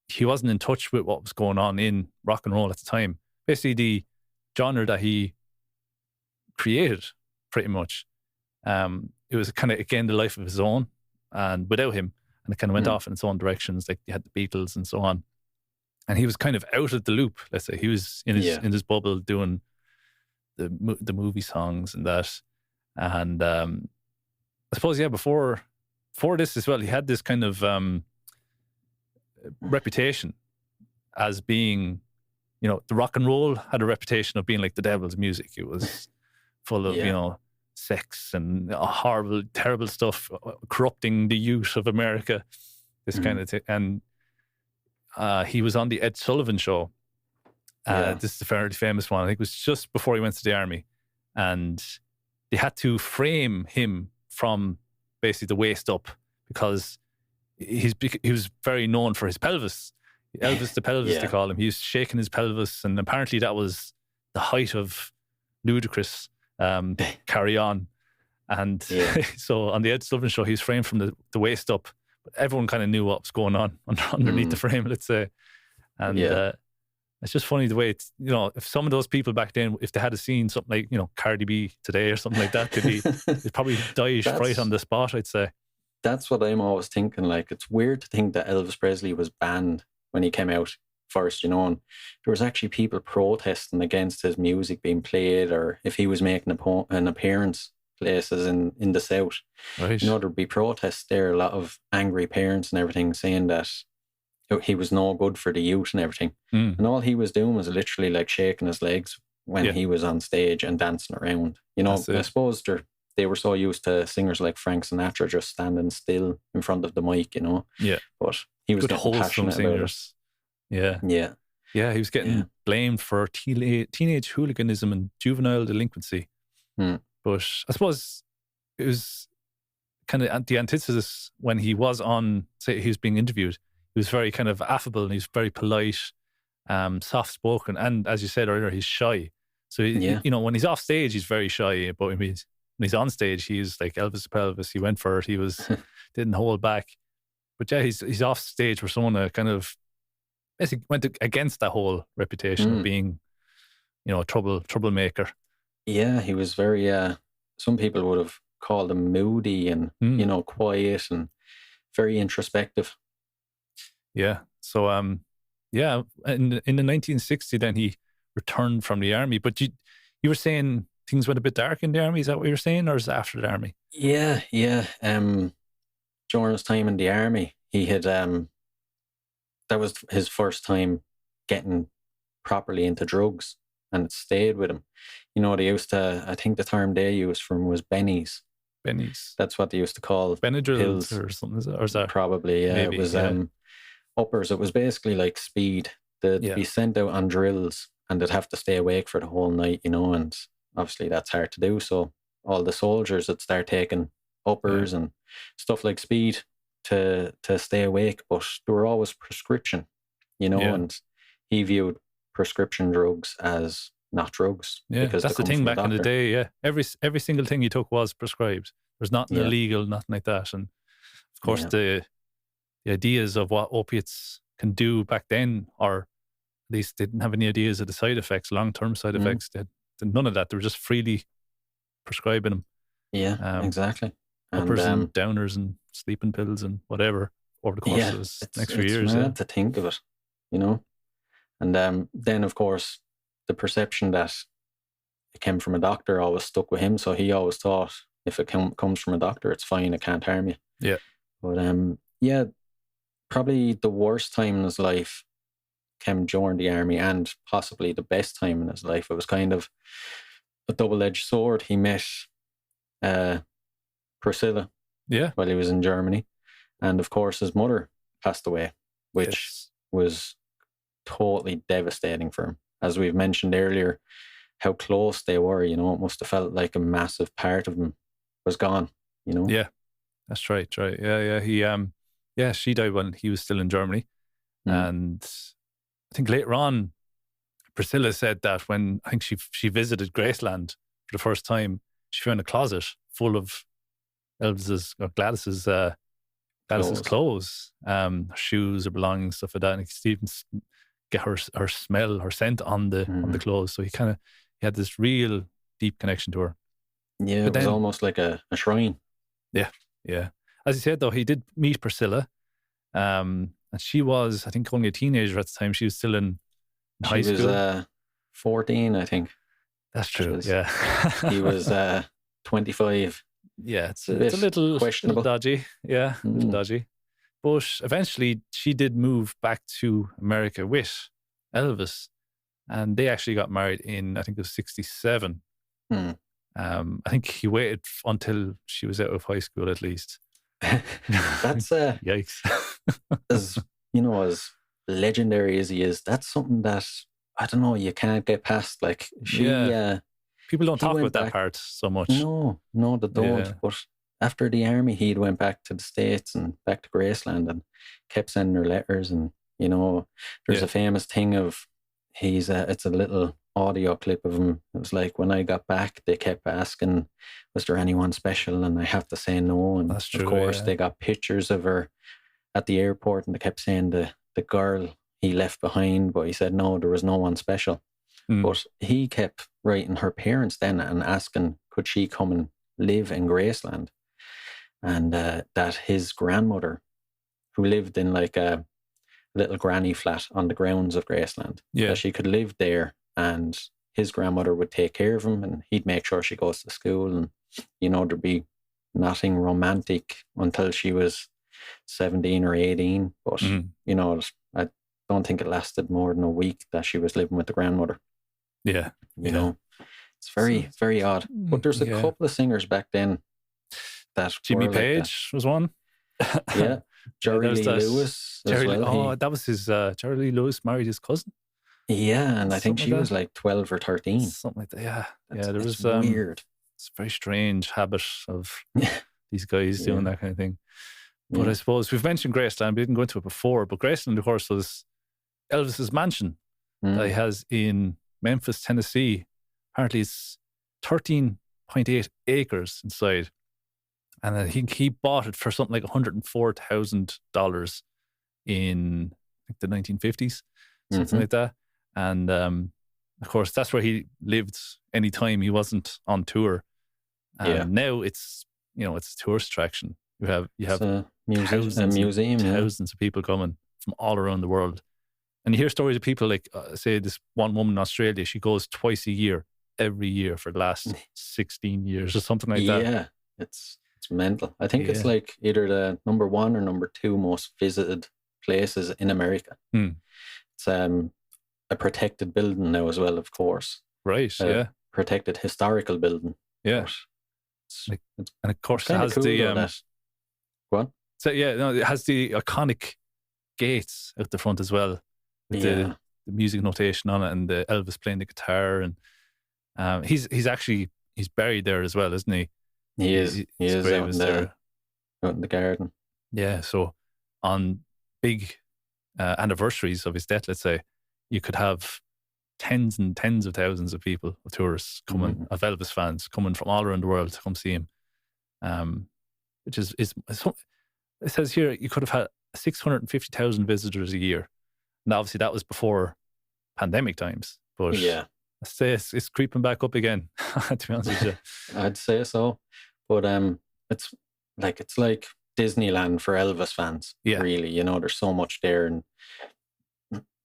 [SPEAKER 2] he wasn't in touch with what was going on in rock and roll at the time. Basically, the genre that he created, pretty much, it was kind of, again, the life of his own, and without him, and it kind of went off in its own directions. Like you had the Beatles and so on, and he was kind of out of the loop. Let's say he was in his bubble doing the movie songs and that. And I suppose before this as well, he had this kind of reputation as being, the rock and roll had a reputation of being like the devil's music. It was full of sex and horrible, terrible stuff, corrupting the youth of America, this kind of thing. And he was on the Ed Sullivan Show, This is a fairly famous one. I think it was just before he went to the army. And they had to frame him from basically the waist up because he was very known for his pelvis. Elvis the pelvis, they call him. He was shaking his pelvis, and apparently that was the height of ludicrous carry on. And so on the Ed Sullivan Show, he was framed from the waist up, but everyone kind of knew what was going on underneath the frame, let's say. And it's just funny the way it's, if some of those people back then, if they had seen something like, Cardi B today or something like that, they'd probably die right on the spot, I'd say.
[SPEAKER 3] That's what I'm always thinking. Like, it's weird to think that Elvis Presley was banned when he came out first, and there was actually people protesting against his music being played, or if he was making an appearance places in the South.
[SPEAKER 2] Right.
[SPEAKER 3] There'd be protests there, a lot of angry parents and everything saying that he was no good for the youth and everything. And all he was doing was literally like shaking his legs when he was on stage and dancing around. I suppose they were so used to singers like Frank Sinatra just standing still in front of the mic,
[SPEAKER 2] Yeah.
[SPEAKER 3] But he was
[SPEAKER 2] good,
[SPEAKER 3] getting
[SPEAKER 2] wholesome
[SPEAKER 3] passionate
[SPEAKER 2] singers.
[SPEAKER 3] about it. Yeah.
[SPEAKER 2] Yeah, he was getting blamed for teenage hooliganism and juvenile delinquency. But I suppose it was kind of the antithesis when he was on, say, he was being interviewed. He was very kind of affable and he was very polite, soft-spoken. And as you said earlier, he's shy. So, when he's off stage, he's very shy. But when he's on stage, he's like Elvis the pelvis. He went for it. He didn't hold back. But yeah, he's off stage for someone to kind of basically went against that whole reputation of being, a troublemaker.
[SPEAKER 3] Yeah, he was very, some people would have called him moody and, quiet and very introspective.
[SPEAKER 2] Yeah. So, in the 1960s, then he returned from the army. But you were saying things went a bit dark in the army. Is that what you were saying, or is it after the army?
[SPEAKER 3] Yeah. During his time in the army, he had, that was his first time getting properly into drugs, and it stayed with him. They used to, I think the term they used for him was bennies.
[SPEAKER 2] Bennies.
[SPEAKER 3] That's what they used to call
[SPEAKER 2] Benadryl
[SPEAKER 3] pills.
[SPEAKER 2] Or something, or is that?
[SPEAKER 3] Probably, yeah.
[SPEAKER 2] Maybe,
[SPEAKER 3] it was uppers. It was basically like speed. They'd be sent out on drills and they'd have to stay awake for the whole night, and obviously that's hard to do. So all the soldiers would start taking uppers and stuff like speed to stay awake, but they were always prescription, and he viewed prescription drugs as not drugs.
[SPEAKER 2] Yeah, because that's the thing back in the day. Yeah, every single thing you took was prescribed. There's nothing illegal, nothing like that. And of course, the ideas of what opiates can do back then, or at least they didn't have any ideas of the side effects, long-term side effects. They had none of that. They were just freely prescribing them.
[SPEAKER 3] Yeah, exactly.
[SPEAKER 2] Uppers and downers and sleeping pills and whatever over the course of the next few years.
[SPEAKER 3] It's mad to think of it, And then, of course, the perception that it came from a doctor always stuck with him. So he always thought, if it comes from a doctor, it's fine, it can't harm you.
[SPEAKER 2] Yeah.
[SPEAKER 3] But probably the worst time in his life came during the army, and possibly the best time in his life. It was kind of a double-edged sword. He met Priscilla while he was in Germany. And of course, his mother passed away, which was totally devastating for him. As we've mentioned earlier, how close they were, it must have felt like a massive part of him was gone,
[SPEAKER 2] Yeah, that's right. Yeah. He, she died when he was still in Germany. And I think later on, Priscilla said that when I think she visited Graceland for the first time, she found a closet full of Elvis's or Gladys's clothes, her shoes, her belongings, stuff like that. And he could even get her smell, her scent on the clothes. So he had this real deep connection to her.
[SPEAKER 3] Yeah, it was almost like a shrine.
[SPEAKER 2] Yeah. As you said, though, he did meet Priscilla, and she was, I think, only a teenager at the time. She was still in high school. She
[SPEAKER 3] was 14, I think.
[SPEAKER 2] That's true.
[SPEAKER 3] He was 25.
[SPEAKER 2] Yeah, it's a little questionable, dodgy. Yeah, a little dodgy. But eventually, she did move back to America with Elvis, and they actually got married in, I think it was 1967. I think he waited until she was out of high school, at least.
[SPEAKER 3] That's
[SPEAKER 2] yikes.
[SPEAKER 3] as legendary as he is, that's something that I don't know, you can't get past, like,
[SPEAKER 2] People don't
[SPEAKER 3] he
[SPEAKER 2] talk
[SPEAKER 3] went
[SPEAKER 2] about that
[SPEAKER 3] back-
[SPEAKER 2] part so much.
[SPEAKER 3] No, they don't.
[SPEAKER 2] Yeah.
[SPEAKER 3] But after the army, he went back to the States and back to Graceland and kept sending her letters. And, there's
[SPEAKER 2] Yeah.
[SPEAKER 3] a famous thing of it's a little audio clip of him. It was like, when I got back, they kept asking, was there anyone special? And I have to say no. And
[SPEAKER 2] That's true,
[SPEAKER 3] of course,
[SPEAKER 2] yeah.
[SPEAKER 3] they got pictures of her at the airport, and they kept saying the girl he left behind, but he said no, there was no one special. But he kept writing her parents then and asking, could she come and live in Graceland? And that his grandmother, who lived in like a little granny flat on the grounds of Graceland, that she could live there, and his grandmother would take care of him, and he'd make sure she goes to school, and there'd be nothing romantic until she was 17 or 18. But I don't think it lasted more than a week that she was living with the grandmother.
[SPEAKER 2] Yeah.
[SPEAKER 3] It's very, very odd. But there's a couple of singers back then that
[SPEAKER 2] Jimmy
[SPEAKER 3] were like
[SPEAKER 2] Page was one.
[SPEAKER 3] that. Yeah. Jerry Lee Lewis as
[SPEAKER 2] Jerry,
[SPEAKER 3] well.
[SPEAKER 2] that was his, Jerry Lee Lewis married his cousin.
[SPEAKER 3] Yeah, and I think she was like 12 or 13.
[SPEAKER 2] Something like that, yeah. There was
[SPEAKER 3] weird.
[SPEAKER 2] It's a very strange habit of these guys doing that kind of thing. But I suppose we've mentioned Graceland, we didn't go into it before, but Graceland, of course, was Elvis's mansion that he has in Memphis, Tennessee. Apparently it's 13.8 acres inside. And I think he bought it for something like $104,000 in, I think, the 1950s, something like that. And of course, that's where he lived anytime he wasn't on tour. And now it's, it's a tourist attraction. You have
[SPEAKER 3] a museum,
[SPEAKER 2] thousands of people coming from all around the world. And you hear stories of people like, say, this one woman in Australia, she goes twice a year, every year for the last 16 years or something like that.
[SPEAKER 3] Yeah, it's mental. I think it's like either the number 1 or number 2 most visited places in America. It's a protected building now as well, of course.
[SPEAKER 2] Right,
[SPEAKER 3] Protected historical building.
[SPEAKER 2] Yeah. And of course, it has
[SPEAKER 3] cool
[SPEAKER 2] the...
[SPEAKER 3] What?
[SPEAKER 2] So, it has the iconic gates out the front as well, with the music notation on it, and the Elvis playing the guitar. And he's buried there as well, isn't he?
[SPEAKER 3] He is out in the garden.
[SPEAKER 2] Yeah, so on big anniversaries of his death, let's say, you could have tens and tens of thousands of people, of tourists coming, of Elvis fans coming from all around the world to come see him. Which is it says here you could have had 650,000 visitors a year. And obviously that was before pandemic times. But I'd say it's creeping back up again, to be honest with you.
[SPEAKER 3] I'd say so. But it's like Disneyland for Elvis fans.
[SPEAKER 2] Yeah.
[SPEAKER 3] Really. There's so much there, and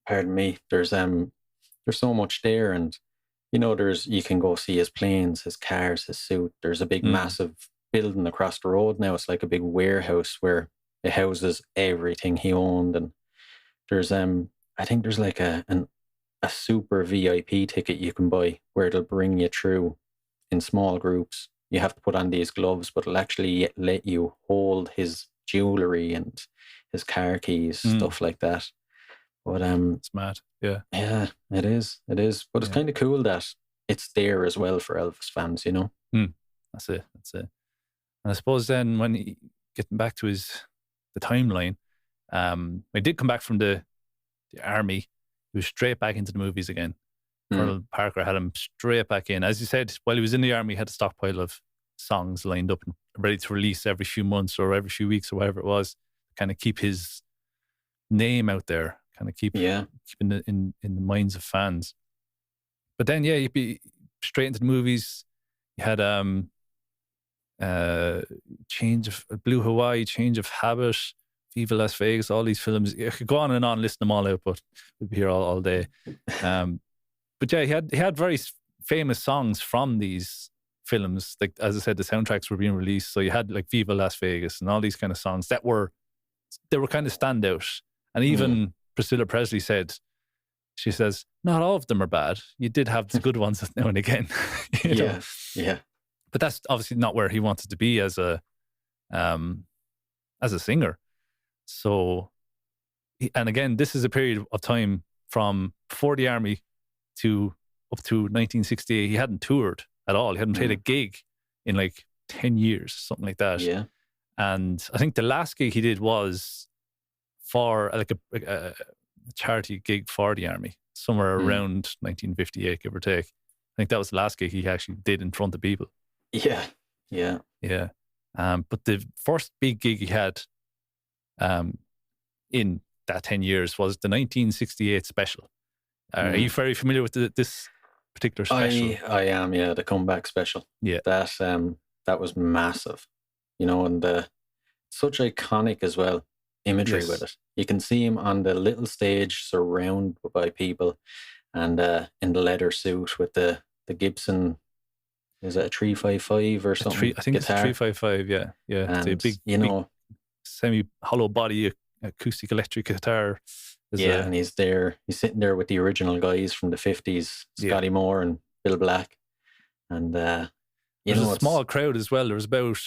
[SPEAKER 3] pardon me, there's so much there, and you can go see his planes, his cars, his suit. There's a big massive building across the road now. It's like a big warehouse where it houses everything he owned. And there's I think there's like a super VIP ticket you can buy where it'll bring you through in small groups. You have to put on these gloves, but it'll actually let you hold his jewelry and his car keys, stuff like that. But
[SPEAKER 2] it's mad. Yeah,
[SPEAKER 3] it is. But it's kind of cool that it's there as well for Elvis fans.
[SPEAKER 2] That's it. And I suppose then, when getting back to the timeline, when he did come back from the army, he was straight back into the movies again. Colonel Parker had him straight back in. As you said, while he was in the army, he had a stockpile of songs lined up and ready to release every few months or every few weeks or whatever it was, to kind of keep his name out there, kind of keep in the minds of fans. But then, he'd be straight into the movies. You had Change of Blue Hawaii, Change of Habit, Viva Las Vegas, all these films. I could go on and on, list them all out, but we'd be here all day. But he had very famous songs from these films. Like, as I said, the soundtracks were being released, so you had like Viva Las Vegas and all these kind of songs that were kind of standout. And even Priscilla Presley she says, not all of them are bad. You did have the good ones now and again.
[SPEAKER 3] Yeah.
[SPEAKER 2] But that's obviously not where he wanted to be as a singer. So, and again, this is a period of time from before the army to up to 1968, he hadn't toured at all. He hadn't played a gig in like 10 years, something like that.
[SPEAKER 3] Yeah.
[SPEAKER 2] And I think the last gig he did was for like a charity gig for the army, somewhere around 1958, give or take. I think that was the last gig he actually did in front of people.
[SPEAKER 3] Yeah. Yeah.
[SPEAKER 2] Yeah. But the first big gig he had in that 10 years was the 1968 special. Are you very familiar with this particular special?
[SPEAKER 3] I am, yeah, the comeback special.
[SPEAKER 2] Yeah.
[SPEAKER 3] That was massive, you know, and such iconic as well imagery with it. You can see him on the little stage surrounded by people and in the leather suit with the Gibson, is it a 355 or something?
[SPEAKER 2] I think guitar. It's a 355, yeah. Yeah,
[SPEAKER 3] and,
[SPEAKER 2] it's a big semi-hollow body acoustic electric guitar.
[SPEAKER 3] And he's sitting there with the original guys from the 50s, Scotty Moore and Bill Black. And,
[SPEAKER 2] there's a small crowd as well. There was about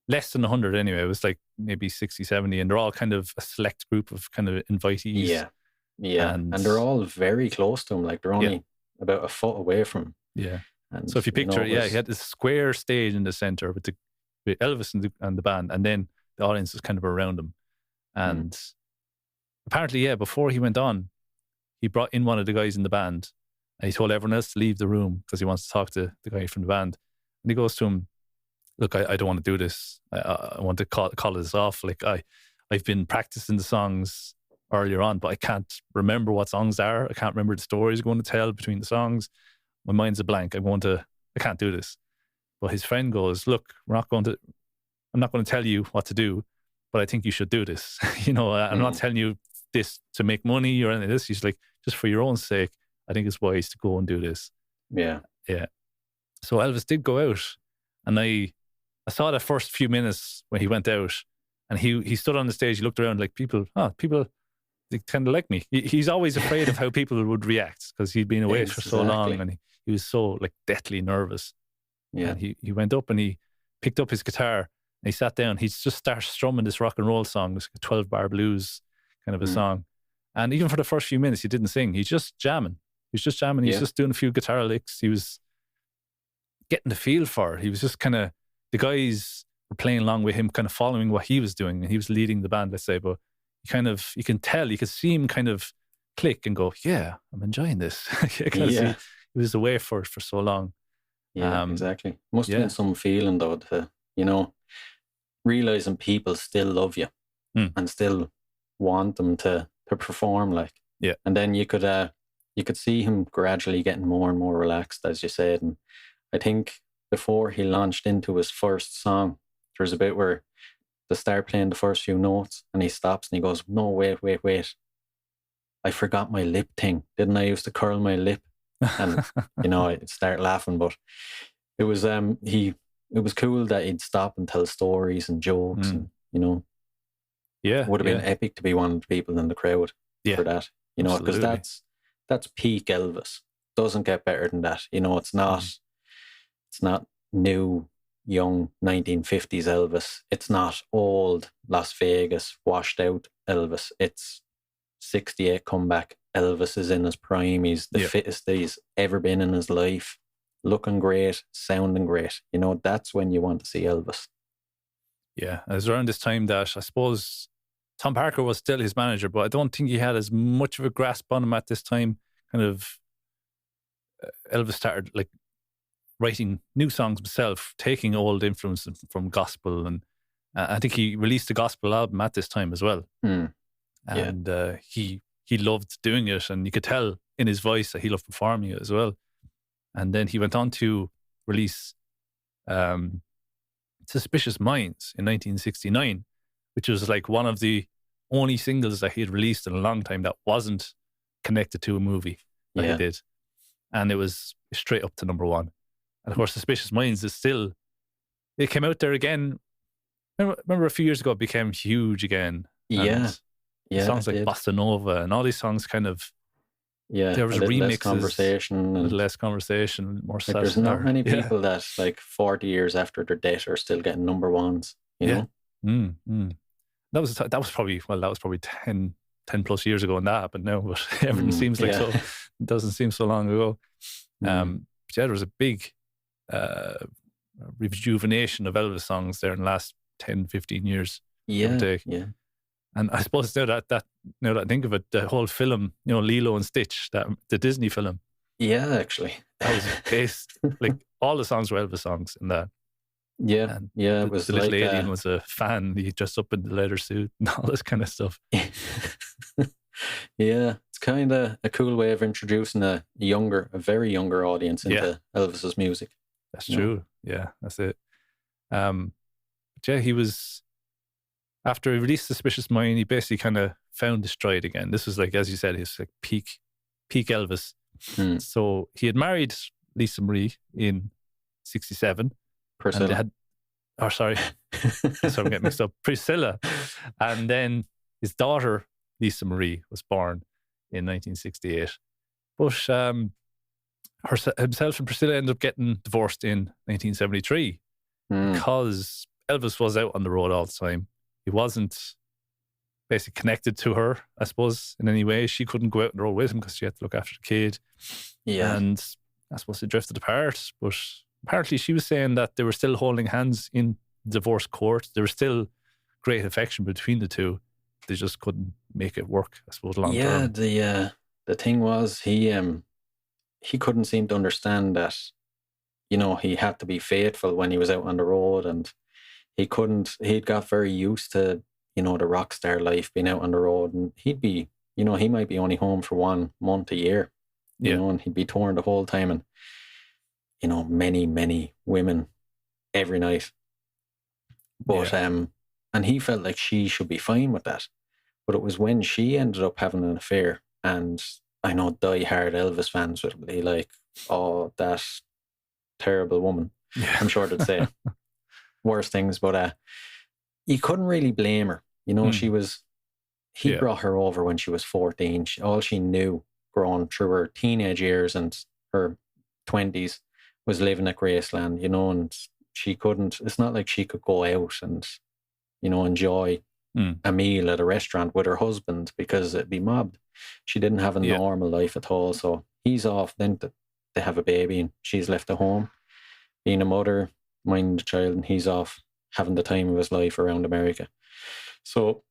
[SPEAKER 2] less than 100 anyway. It was like maybe 60, 70, and they're all kind of a select group of kind of invitees.
[SPEAKER 3] Yeah. Yeah. And they're all very close to him. Like they're only about a foot away from him.
[SPEAKER 2] Yeah.
[SPEAKER 3] And,
[SPEAKER 2] so if you picture he had this square stage in the center with Elvis and the band, and then the audience was kind of around him. And apparently, before he went on, he brought in one of the guys in the band and he told everyone else to leave the room because he wants to talk to the guy from the band. And he goes to him, look, I don't want to do this. I want to call this off. Like I've been practicing the songs earlier on, but I can't remember what songs are. I can't remember the stories I'm going to tell between the songs. My mind's a blank. I can't do this. But his friend goes, look, I'm not going to tell you what to do, but I think you should do this. You know, I'm not telling you this to make money or anything of this. He's like, just for your own sake, I think it's wise to go and do this.
[SPEAKER 3] Yeah.
[SPEAKER 2] Yeah. So Elvis did go out, and I saw the first few minutes when he went out, and he stood on the stage, he looked around like people, they kind of like me. He's always afraid of how people would react because he'd been away for so long, and he was so like deathly nervous.
[SPEAKER 3] Yeah.
[SPEAKER 2] And he went up and he picked up his guitar and he sat down. He just started strumming this rock and roll song, this 12-bar blues kind of a song. And even for the first few minutes, he didn't sing. He's just jamming. He's just doing a few guitar licks. He was getting the feel for it. He was just kind of, the guys were playing along with him, kind of following what he was doing. And he was leading the band, let's say, but you can tell, you could see him kind of click and go, yeah, I'm enjoying this. Because he was away for so long.
[SPEAKER 3] Yeah, exactly. Must have been some feeling though, to, you know, realizing people still love you and still want them to perform, like.
[SPEAKER 2] Yeah.
[SPEAKER 3] And then you could see him gradually getting more and more relaxed, as you said. And I think before he launched into his first song, there's a bit where they start playing the first few notes and he stops and he goes, no, wait. I forgot my lip thing. Didn't I used to curl my lip? And, you know, I'd start laughing, but it was cool that he'd stop and tell stories and jokes and, you know.
[SPEAKER 2] Yeah.
[SPEAKER 3] It would have been epic to be one of the people in the crowd for that, you know, because that's peak Elvis. Doesn't get better than that. You know, it's not new, young 1950s Elvis. It's not old Las Vegas, washed out Elvis. It's 68 comeback. Elvis is in his prime. He's the fittest that he's ever been in his life. Looking great, sounding great. You know, that's when you want to see Elvis.
[SPEAKER 2] Yeah, it was around this time that I suppose Tom Parker was still his manager, but I don't think he had as much of a grasp on him at this time. Kind of Elvis started like writing new songs himself, taking old influences from gospel, and I think he released a gospel album at this time as well. And he loved doing it, and you could tell in his voice that he loved performing it as well. And then he went on to release Suspicious Minds in 1969, which was like one of the only singles that he had released in a long time that wasn't connected to a movie that he did. And it was straight up to number one. And of course, Suspicious Minds is still, it came out there again. Remember a few years ago, it became huge again.
[SPEAKER 3] Yeah.
[SPEAKER 2] Songs like Bossa Nova and all these songs kind of, there was remixes. A little less conversation, more sad.
[SPEAKER 3] There's not many people that like 40 years after their death are still getting number ones, you know? That
[SPEAKER 2] was probably 10 plus years ago when that happened now, but everything seems like It doesn't seem so long ago. But yeah, there was a big rejuvenation of Elvis songs there in the last 10, 15 years.
[SPEAKER 3] Yeah.
[SPEAKER 2] And I suppose now that I think of it, the whole film, Lilo and Stitch, the Disney film.
[SPEAKER 3] Yeah, actually.
[SPEAKER 2] That was based, like, all the songs were Elvis songs in that.
[SPEAKER 3] Yeah,
[SPEAKER 2] and
[SPEAKER 3] it was
[SPEAKER 2] the
[SPEAKER 3] like
[SPEAKER 2] little alien was a fan. He dressed up in the leather suit and all this kind of stuff.
[SPEAKER 3] Yeah, it's kind of a cool way of introducing a very younger audience into Elvis's music.
[SPEAKER 2] That's true. Yeah, that's it. But yeah, he was, after he released Suspicious Mind, he basically kind of found his stride again. This was like, as you said, his like peak Elvis. So he had married Lisa Marie in 1967.
[SPEAKER 3] Priscilla.
[SPEAKER 2] Sorry, I'm getting mixed up. Priscilla. And then his daughter, Lisa Marie, was born in 1968. But himself and Priscilla ended up getting divorced in 1973 because Elvis was out on the road all the time. He wasn't basically connected to her, I suppose, in any way. She couldn't go out on the road with him because she had to look after the kid.
[SPEAKER 3] Yeah.
[SPEAKER 2] And I suppose they drifted apart. But apparently she was saying that they were still holding hands in divorce court. There was still great affection between the two. They just couldn't make it work, I suppose, long term.
[SPEAKER 3] Yeah, the thing was he couldn't seem to understand that, he had to be faithful when he was out on the road, and he'd got very used to, the rock star life, being out on the road, and he'd be, he might be only home for 1 month a year, and he'd be touring the whole time, and, many, many women every night. But, and he felt like she should be fine with that. But it was when she ended up having an affair, and I know die-hard Elvis fans would be like, oh, that terrible woman.
[SPEAKER 2] Yeah.
[SPEAKER 3] I'm sure they'd say worse things, but you couldn't really blame her. He brought her over when she was 14. All she knew growing through her teenage years and her 20s was living at Graceland, and she couldn't, it's not like she could go out and, enjoy a meal at a restaurant with her husband because it'd be mobbed. She didn't have a normal life at all. So he's off then to have a baby, and she's left at home being a mother, minding the child, and he's off having the time of his life around America. So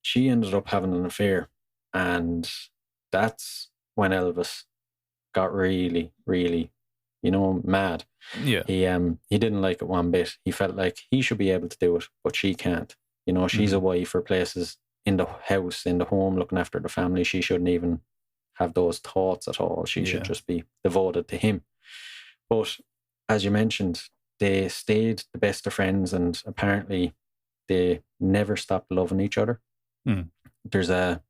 [SPEAKER 3] she ended up having an affair, and that's when Elvis got really, really, mad.
[SPEAKER 2] Yeah.
[SPEAKER 3] He didn't like it one bit. He felt like he should be able to do it, but she can't. She's away for places in the house, in the home, looking after the family. She shouldn't even have those thoughts at all. She should just be devoted to him. But as you mentioned, they stayed the best of friends, and apparently they never stopped loving each other. There's I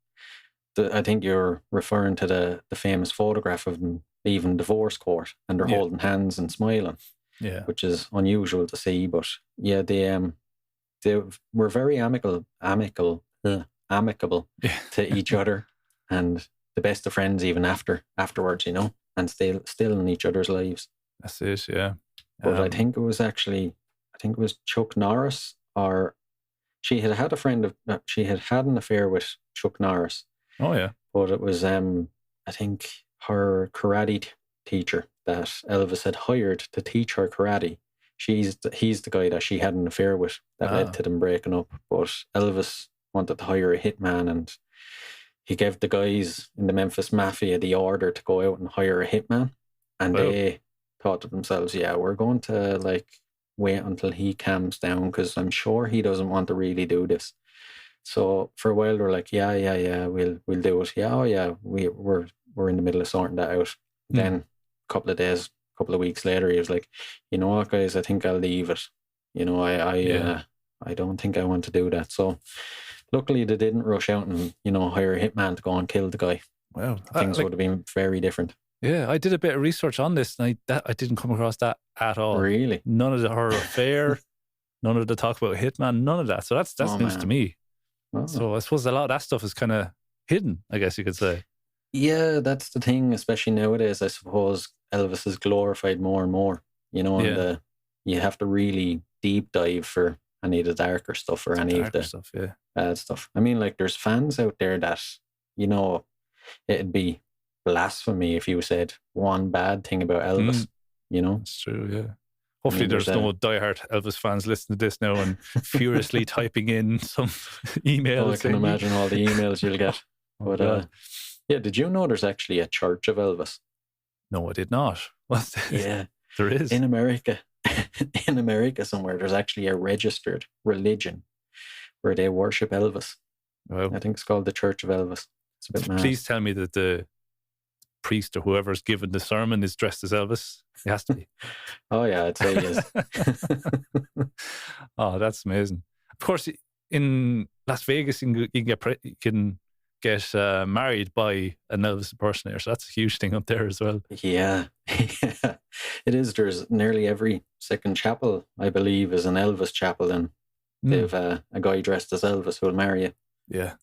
[SPEAKER 3] think you're referring to the famous photograph of them leaving divorce court, and they're holding hands and smiling, which is unusual to see. But yeah, they were very amicable to each other, and the best of friends even afterwards, and still in each other's lives.
[SPEAKER 2] That's it, yeah.
[SPEAKER 3] But I think it was Chuck Norris, or she had had an affair with Chuck Norris.
[SPEAKER 2] Oh yeah.
[SPEAKER 3] But it was I think her karate teacher that Elvis had hired to teach her karate. He's the guy that she had an affair with that led to them breaking up. But Elvis wanted to hire a hitman, and he gave the guys in the Memphis Mafia the order to go out and hire a hitman. And they thought to themselves, we're going to wait until he calms down, because I'm sure he doesn't want to really do this. So for a while we're like, we'll do it. We're in the middle of sorting that out. Then a couple of weeks later, he was like, you know what, guys, I think I'll leave it. I don't think I want to do that. So luckily they didn't rush out and, hire a hitman to go and kill the guy.
[SPEAKER 2] Wow.
[SPEAKER 3] Things would have been very different.
[SPEAKER 2] Yeah, I did a bit of research on this, and I didn't come across that at all.
[SPEAKER 3] Really?
[SPEAKER 2] None of her affair, none of the talk about hitman, none of that. So that's news to me. Oh. So I suppose a lot of that stuff is kind of hidden, I guess you could say.
[SPEAKER 3] Yeah, that's the thing, especially nowadays. I suppose Elvis is glorified more and more, and you have to really deep dive for any of the darker stuff or any of the
[SPEAKER 2] stuff,
[SPEAKER 3] bad stuff. I mean, there's fans out there that, it'd be blasphemy if you said one bad thing about Elvis, you know?
[SPEAKER 2] It's true, yeah. Hopefully there's no diehard Elvis fans listening to this now and furiously typing in some emails.
[SPEAKER 3] Oh, I can imagine all the emails you'll get. But yeah, did you know there's actually a church of Elvis?
[SPEAKER 2] No, I did not. What's this?
[SPEAKER 3] Yeah.
[SPEAKER 2] There is.
[SPEAKER 3] In America. In America somewhere, there's actually a registered religion where they worship Elvis.
[SPEAKER 2] Wow.
[SPEAKER 3] I think it's called the Church of Elvis. It's a bit mad.
[SPEAKER 2] Please tell me that the priest or whoever's given the sermon is dressed as Elvis. It has to be.
[SPEAKER 3] Oh yeah, I'd say he is.
[SPEAKER 2] Oh, that's amazing. Of course, in Las Vegas, you can get married by an Elvis impersonator, so that's a huge thing up there as well.
[SPEAKER 3] Yeah, yeah, it is. There's nearly every second chapel, I believe, is an Elvis chapel, and they've a guy dressed as Elvis who'll marry you.
[SPEAKER 2] Yeah.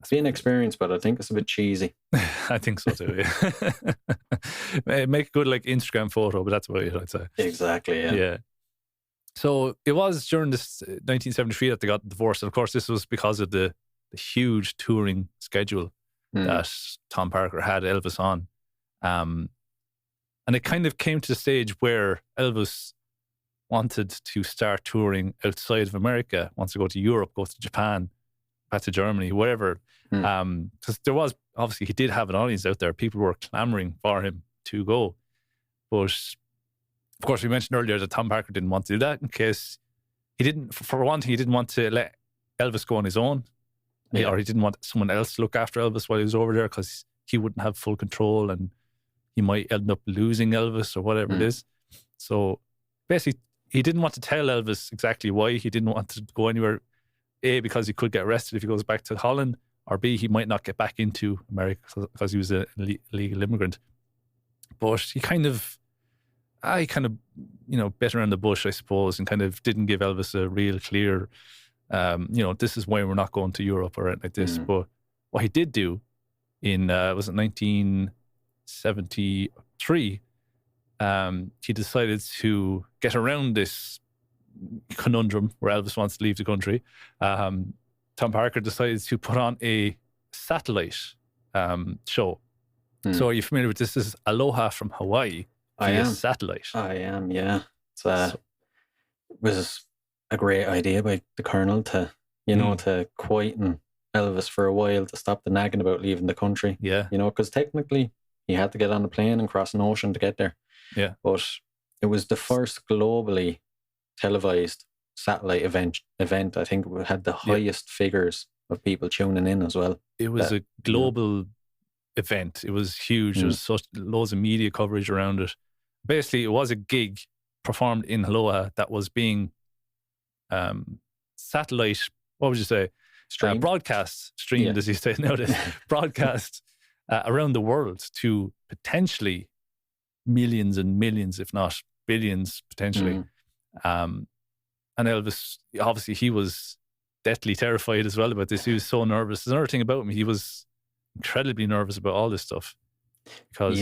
[SPEAKER 3] It's been an experience, but I think it's a bit cheesy.
[SPEAKER 2] I think so too, yeah. Make a good Instagram photo, but that's about it, I'd say.
[SPEAKER 3] Exactly, yeah.
[SPEAKER 2] Yeah. So it was during this 1973 that they got divorced. And of course, this was because of the huge touring schedule that Tom Parker had Elvis on. And it kind of came to the stage where Elvis wanted to start touring outside of America, wants to go to Europe, go to Japan, back to Germany, wherever. Because there was, obviously, he did have an audience out there. People were clamoring for him to go. But of course, we mentioned earlier that Tom Parker didn't want to do that in case he didn't, for one thing, he didn't want to let Elvis go on his own. Yeah. Or he didn't want someone else to look after Elvis while he was over there because he wouldn't have full control and he might end up losing Elvis or whatever it is. So basically, he didn't want to tell Elvis exactly why he didn't want to go anywhere. A, because he could get arrested if he goes back to Holland, or B, he might not get back into America because he was an illegal immigrant. But he kind of, bet around the bush, I suppose, and kind of didn't give Elvis a real clear, this is why we're not going to Europe or anything like this. But what he did do in, was it 1973, he decided to get around this conundrum where Elvis wants to leave the country. Tom Parker decided to put on a satellite show. So are you familiar with this? This is Aloha from Hawaii via satellite.
[SPEAKER 3] I am, yeah. It was a great idea by the Colonel to, to quieten Elvis for a while, to stop the nagging about leaving the country.
[SPEAKER 2] Yeah.
[SPEAKER 3] Because technically he had to get on a plane and cross an ocean to get there.
[SPEAKER 2] Yeah.
[SPEAKER 3] But it was the first globally televised satellite event. I think it had the highest figures of people tuning in as well.
[SPEAKER 2] It was a global event. It was huge. There was loads of media coverage around it. Basically, it was a gig performed in Aloha that was being satellite, what would you say? Streamed, as you say nowadays, broadcast around the world to potentially millions and millions, if not billions, potentially. And Elvis, obviously, he was deathly terrified as well about this. He was so nervous. There's another thing about him. He was incredibly nervous about all this stuff because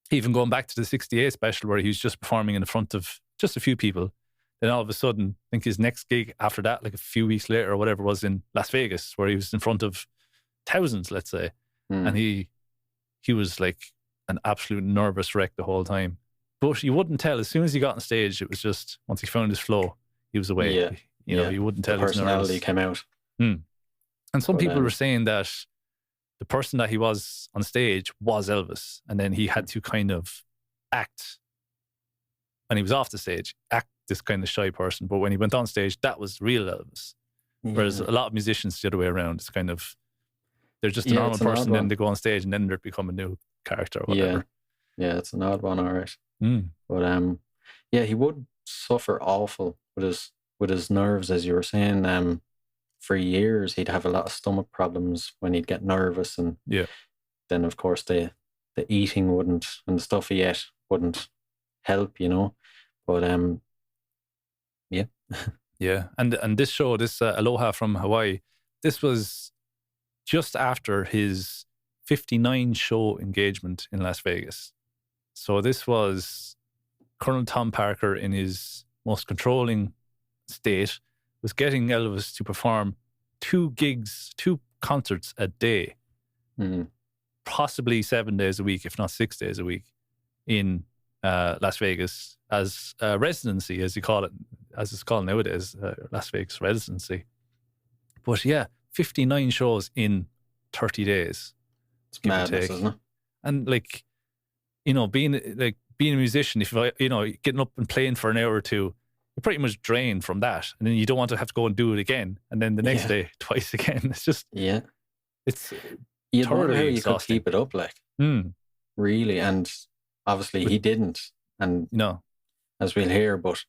[SPEAKER 2] even going back to the 68 special where he was just performing in front of just a few people, then all of a sudden, I think his next gig after that, like a few weeks later or whatever, was in Las Vegas where he was in front of thousands, let's say. And he was like an absolute nervous wreck the whole time. But you wouldn't tell. As soon as he got on stage, it was just, once he found his flow, he was away.
[SPEAKER 3] Yeah.
[SPEAKER 2] You wouldn't tell.
[SPEAKER 3] The personality came out.
[SPEAKER 2] And some people were saying that the person that he was on stage was Elvis. And then he had to kind of act, when he was off the stage, act this kind of shy person. But when he went on stage, that was real Elvis. Whereas a lot of musicians, the other way around, it's kind of, they're just a normal person, then they go on stage and then they become a new character or whatever.
[SPEAKER 3] Yeah, it's an odd one, all right. But he would suffer awful with his nerves, as you were saying. For years, he'd have a lot of stomach problems when he'd get nervous, and then of course the eating wouldn't, and the stuff he ate wouldn't help, But
[SPEAKER 2] and this show, this Aloha from Hawaii, this was just after his 59 show engagement in Las Vegas. So this was Colonel Tom Parker in his most controlling state, was getting Elvis to perform 2 concerts a day, possibly 7 days a week, if not 6 days a week, in Las Vegas as residency, as you call it, as it's called nowadays, Las Vegas residency. But yeah, 59 shows in 30 days.
[SPEAKER 3] It's madness, isn't it?
[SPEAKER 2] And like, you know, being a musician, if you know, getting up and playing for an hour or two, you're pretty much drained from that, and then you don't want to have to go and do it again, and then the next day twice again. It's just it's
[SPEAKER 3] you don't know
[SPEAKER 2] thoroughly
[SPEAKER 3] how you could
[SPEAKER 2] exhausting.
[SPEAKER 3] keep it up, like really, and obviously he didn't, and
[SPEAKER 2] no,
[SPEAKER 3] as we'll hear, but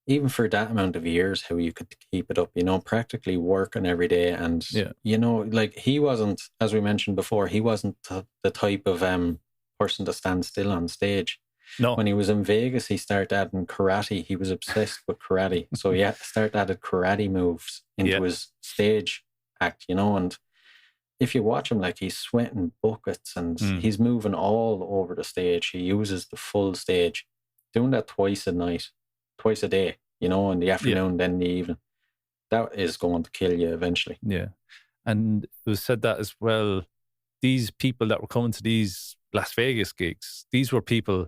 [SPEAKER 3] even for that amount of years, how you could keep it up, you know, practically working every day, and you know, like he wasn't, as we mentioned before, he wasn't the type of person to stand still on stage.
[SPEAKER 2] No.
[SPEAKER 3] When he was in Vegas, he started adding karate. He was obsessed with karate. So he started adding karate moves into his stage act, you know. And if you watch him, like, he's sweating buckets and he's moving all over the stage. He uses the full stage, doing that twice a day, you know, in the afternoon, then in the evening. That is going to kill you eventually.
[SPEAKER 2] Yeah. And it was said that as well, these people that were coming to these Las Vegas gigs, these were people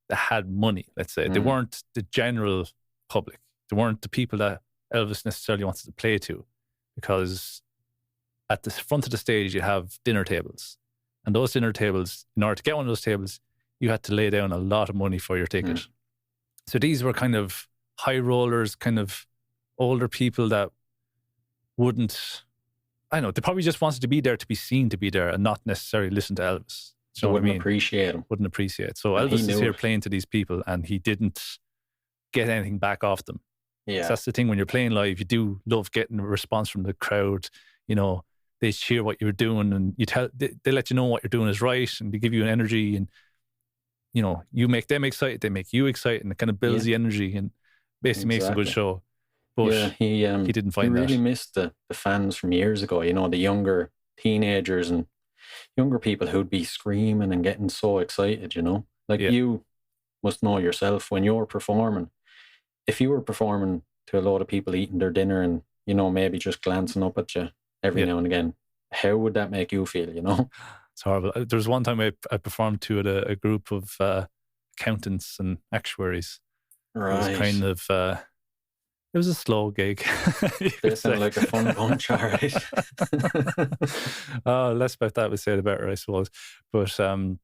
[SPEAKER 2] that had money, let's say. They weren't the general public. They weren't the people that Elvis necessarily wanted to play to, because at the front of the stage you have dinner tables, and those dinner tables, in order to get one of those tables, you had to lay down a lot of money for your ticket. So these were kind of high rollers, kind of older people that wouldn't, I don't know, they probably just wanted to be there to be seen to be there and not necessarily listen to Elvis.
[SPEAKER 3] So wouldn't appreciate him.
[SPEAKER 2] Wouldn't appreciate. So Elvis is here playing to these people, and he didn't get anything back off them.
[SPEAKER 3] Yeah.
[SPEAKER 2] So that's the thing, when you're playing live, you do love getting a response from the crowd. You know, they cheer what you're doing, and they let you know what you're doing is right, and they give you an energy, and you know, you make them excited, they make you excited, and it kind of builds the energy and basically makes a good show. But he didn't find that.
[SPEAKER 3] He really missed the fans from years ago, you know, the younger teenagers and younger people who'd be screaming and getting so excited, you know. Like, you must know yourself, when you're performing, if you were performing to a lot of people eating their dinner and, you know, maybe just glancing up at you every now and again, how would that make you feel, you know?
[SPEAKER 2] It's horrible. There was one time I performed to a group of accountants and actuaries.
[SPEAKER 3] Right.
[SPEAKER 2] It was kind of... it was a slow gig.
[SPEAKER 3] They sound like a fun bunch, all right.
[SPEAKER 2] Less about that would say the better, I suppose. But so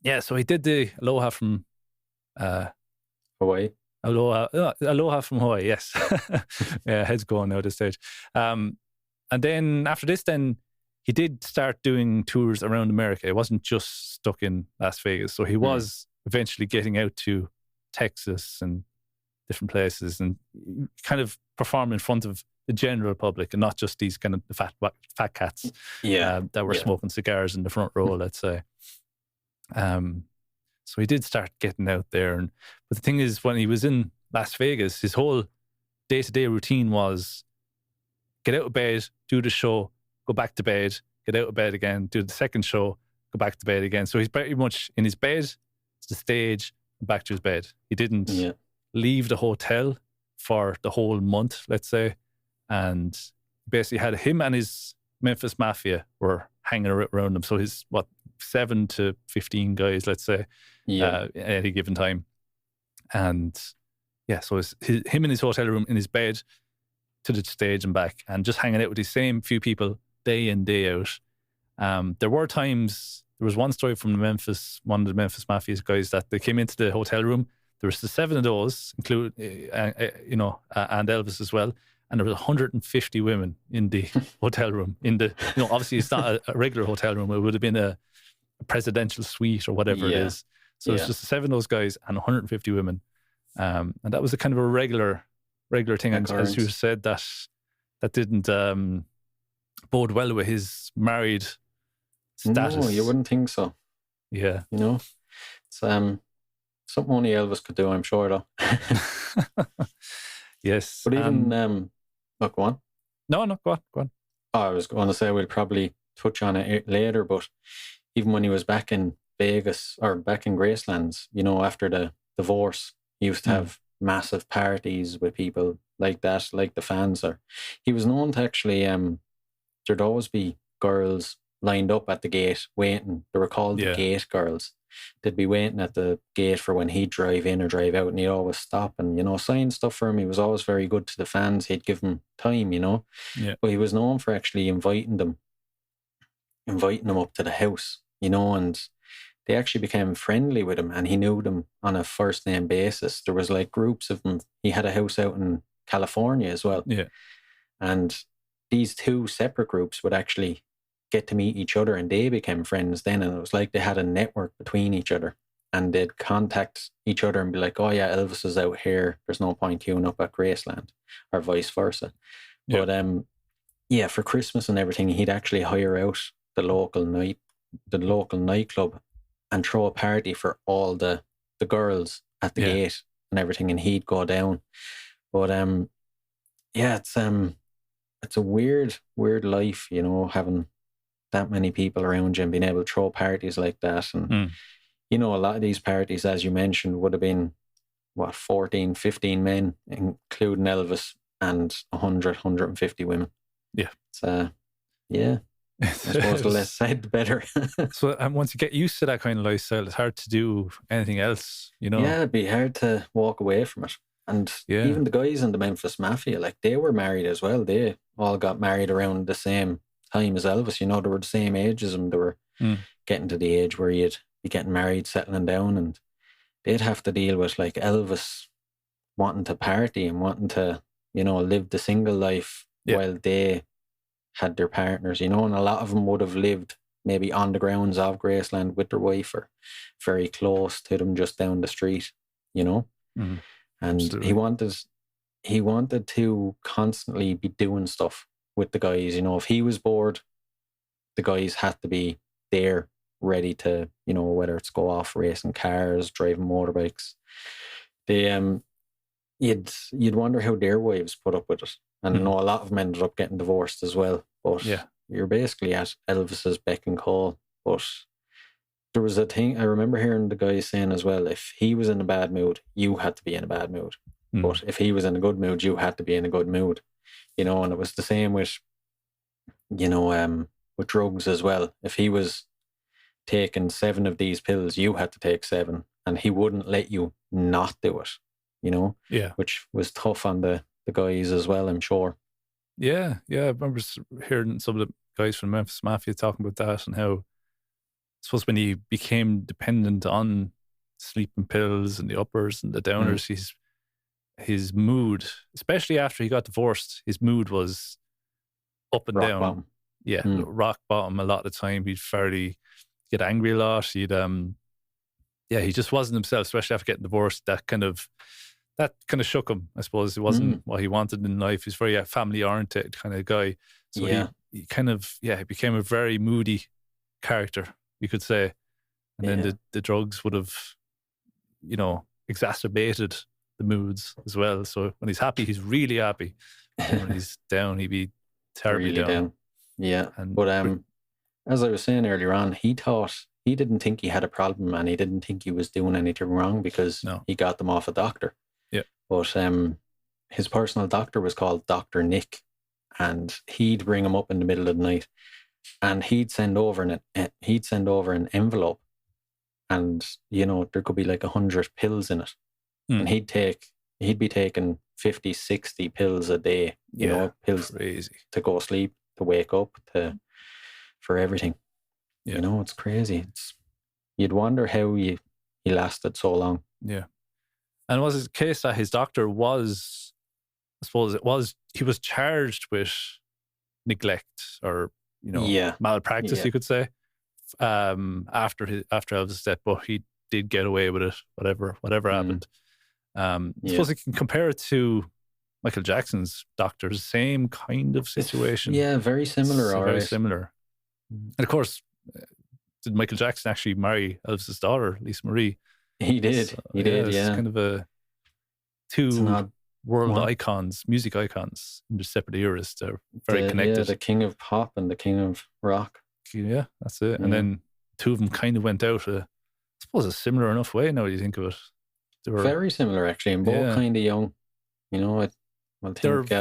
[SPEAKER 2] he did the Aloha from
[SPEAKER 3] Hawaii.
[SPEAKER 2] Aloha from Hawaii, yes. Yeah, head's going now at this stage. And then after this, then he did start doing tours around America. It wasn't just stuck in Las Vegas. So he was eventually getting out to Texas and different places and kind of perform in front of the general public, and not just these kind of fat cats that were smoking cigars in the front row, let's say. So he did start getting out there. But the thing is, when he was in Las Vegas, his whole day-to-day routine was get out of bed, do the show, go back to bed, get out of bed again, do the second show, go back to bed again. So he's pretty much in his bed, to the stage, and back to his bed. He didn't leave the hotel for the whole month, let's say, and basically had him and his Memphis Mafia were hanging around him. So his 7 to 15 guys, let's say, at any given time. And so it's him in his hotel room, in his bed, to the stage and back, and just hanging out with the same few people day in, day out. There were times, there was one story from one of the Memphis Mafia's guys, that they came into the hotel room. There was the 7 of those, include and Elvis as well, and there was 150 women in the hotel room. In the, you know, obviously it's not a regular hotel room; it would have been a presidential suite or whatever it is. So it's just 7 of those guys and 150 women, and that was a kind of a regular thing. And as you said, that didn't bode well with his married status.
[SPEAKER 3] No, you wouldn't think so.
[SPEAKER 2] Yeah,
[SPEAKER 3] you know, it's something only Elvis could do, I'm sure, though.
[SPEAKER 2] Yes.
[SPEAKER 3] But even, go on.
[SPEAKER 2] No, go on.
[SPEAKER 3] Oh, I was going to say we'll probably touch on it later, but even when he was back in Vegas, or back in Gracelands, you know, after the divorce, he used to have massive parties with people like that, like the fans are. He was known to actually, there'd always be girls lined up at the gate waiting. They were called the gate girls. They'd be waiting at the gate for when he'd drive in or drive out, and he'd always stop and, sign stuff for him. He was always very good to the fans. He'd give them time,
[SPEAKER 2] Yeah.
[SPEAKER 3] But he was known for actually inviting them up to the house, and they actually became friendly with him, and he knew them on a first name basis. There was like groups of them. He had a house out in California as well.
[SPEAKER 2] Yeah.
[SPEAKER 3] And these two separate groups would actually get to meet each other, and they became friends then. And it was like they had a network between each other, and they'd contact each other and be like, oh yeah, Elvis is out here. There's no point queuing up at Graceland, or vice versa.
[SPEAKER 2] Yeah.
[SPEAKER 3] But for Christmas and everything, he'd actually hire out the local nightclub and throw a party for all the girls at the gate and everything, and he'd go down. But it's a weird life, having that many people around you and being able to throw parties like that. And a lot of these parties, as you mentioned, would have been 14, 15 men, including Elvis, and 100, 150 women.
[SPEAKER 2] Yeah.
[SPEAKER 3] It's I suppose the less said, the better.
[SPEAKER 2] So, and once you get used to that kind of lifestyle, it's hard to do anything else,
[SPEAKER 3] Yeah, it'd be hard to walk away from it. And even the guys in the Memphis Mafia, like, they were married as well. They all got married around the same time as Elvis. They were the same age as him. They were getting to the age where you'd be getting married, settling down, and they'd have to deal with, like, Elvis wanting to party and wanting to, live the single life while they had their partners, and a lot of them would have lived maybe on the grounds of Graceland with their wife, or very close to them, just down the street,
[SPEAKER 2] Mm-hmm.
[SPEAKER 3] And
[SPEAKER 2] Absolutely.
[SPEAKER 3] he wanted to constantly be doing stuff with the guys. If he was bored, the guys had to be there, ready to, whether it's go off racing cars, driving motorbikes. They you'd wonder how their wives put up with it. And I know a lot of them ended up getting divorced as well. But you're basically at Elvis's beck and call. But there was a thing, I remember hearing the guy saying as well, if he was in a bad mood, you had to be in a bad mood. But if he was in a good mood, you had to be in a good mood. And it was the same with, with drugs as well. If he was taking 7 of these pills, you had to take 7. And he wouldn't let you not do it, which was tough on the guys as well, I'm sure.
[SPEAKER 2] Yeah. I remember hearing some of the guys from Memphis Mafia talking about that, and how, I suppose, when he became dependent on sleeping pills and the uppers and the downers, his mood, especially after he got divorced, his mood was up and
[SPEAKER 3] rock
[SPEAKER 2] down.
[SPEAKER 3] Bottom.
[SPEAKER 2] Yeah, rock bottom a lot of the time. He'd fairly get angry a lot. He just wasn't himself, especially after getting divorced. That kind of shook him, I suppose. It wasn't what he wanted in life. He's very family-oriented kind of guy. So he became a very moody character, you could say. And then the drugs would have, exacerbated the moods as well. So when he's happy, he's really happy. And when he's down, he'd be terribly
[SPEAKER 3] really down. Yeah. But as I was saying earlier on, he didn't think he had a problem, and he didn't think he was doing anything wrong, because he got them off a doctor.
[SPEAKER 2] Yeah.
[SPEAKER 3] But his personal doctor was called Dr. Nick, and he'd bring him up in the middle of the night, and he'd send over an envelope, and there could be like 100 pills in it, and he'd be taking 50, 60 pills a day. Pills
[SPEAKER 2] crazy. To
[SPEAKER 3] go sleep, to wake up, for everything.
[SPEAKER 2] Yeah.
[SPEAKER 3] It's crazy. You'd wonder how he lasted so long.
[SPEAKER 2] Yeah. And was it a case that his doctor was, I suppose he was charged with neglect, or, malpractice, you could say, after Elvis' death, but he did get away with it, whatever happened. I suppose you can compare it to Michael Jackson's doctors, same kind of situation.
[SPEAKER 3] Very similar.
[SPEAKER 2] Very similar. And of course, did Michael Jackson actually marry Elvis' daughter, Lisa Marie?
[SPEAKER 3] He did.
[SPEAKER 2] So,
[SPEAKER 3] It's
[SPEAKER 2] kind of two world icons, music icons in their separate eras. They're very connected.
[SPEAKER 3] Yeah, the king of pop and the king of rock.
[SPEAKER 2] Yeah, that's it. And then two of them kind of went out I suppose, a similar enough way, now you think of it. They were
[SPEAKER 3] very similar, actually, and both kind of young. I think...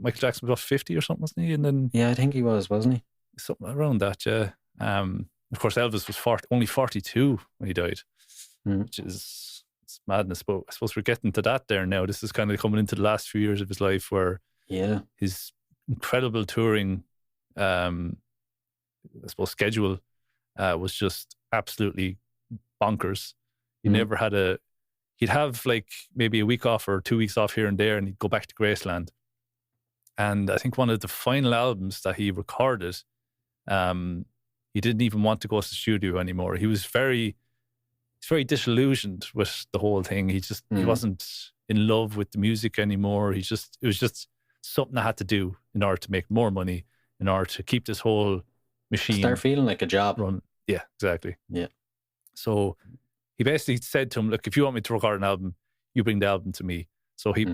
[SPEAKER 2] Michael Jackson was about 50 or something, wasn't he? And then...
[SPEAKER 3] Yeah, I think he was, wasn't he?
[SPEAKER 2] something around that, yeah. Of course, Elvis was only 42 when he died, which is it's madness. But I suppose we're getting to that there now. This is kind of coming into the last few years of his life where his incredible touring, I suppose, schedule was just absolutely bonkers. He never had he'd have like maybe a week off or 2 weeks off here and there, and he'd go back to Graceland. And I think one of the final albums that he recorded, he didn't even want to go to the studio anymore. He was very disillusioned with the whole thing. He wasn't in love with the music anymore. It was just something I had to do in order to make more money, in order to keep this whole machine.
[SPEAKER 3] Start feeling like a job.
[SPEAKER 2] Run. Yeah, exactly.
[SPEAKER 3] Yeah.
[SPEAKER 2] So he basically said to him, look, if you want me to record an album, you bring the album to me. So he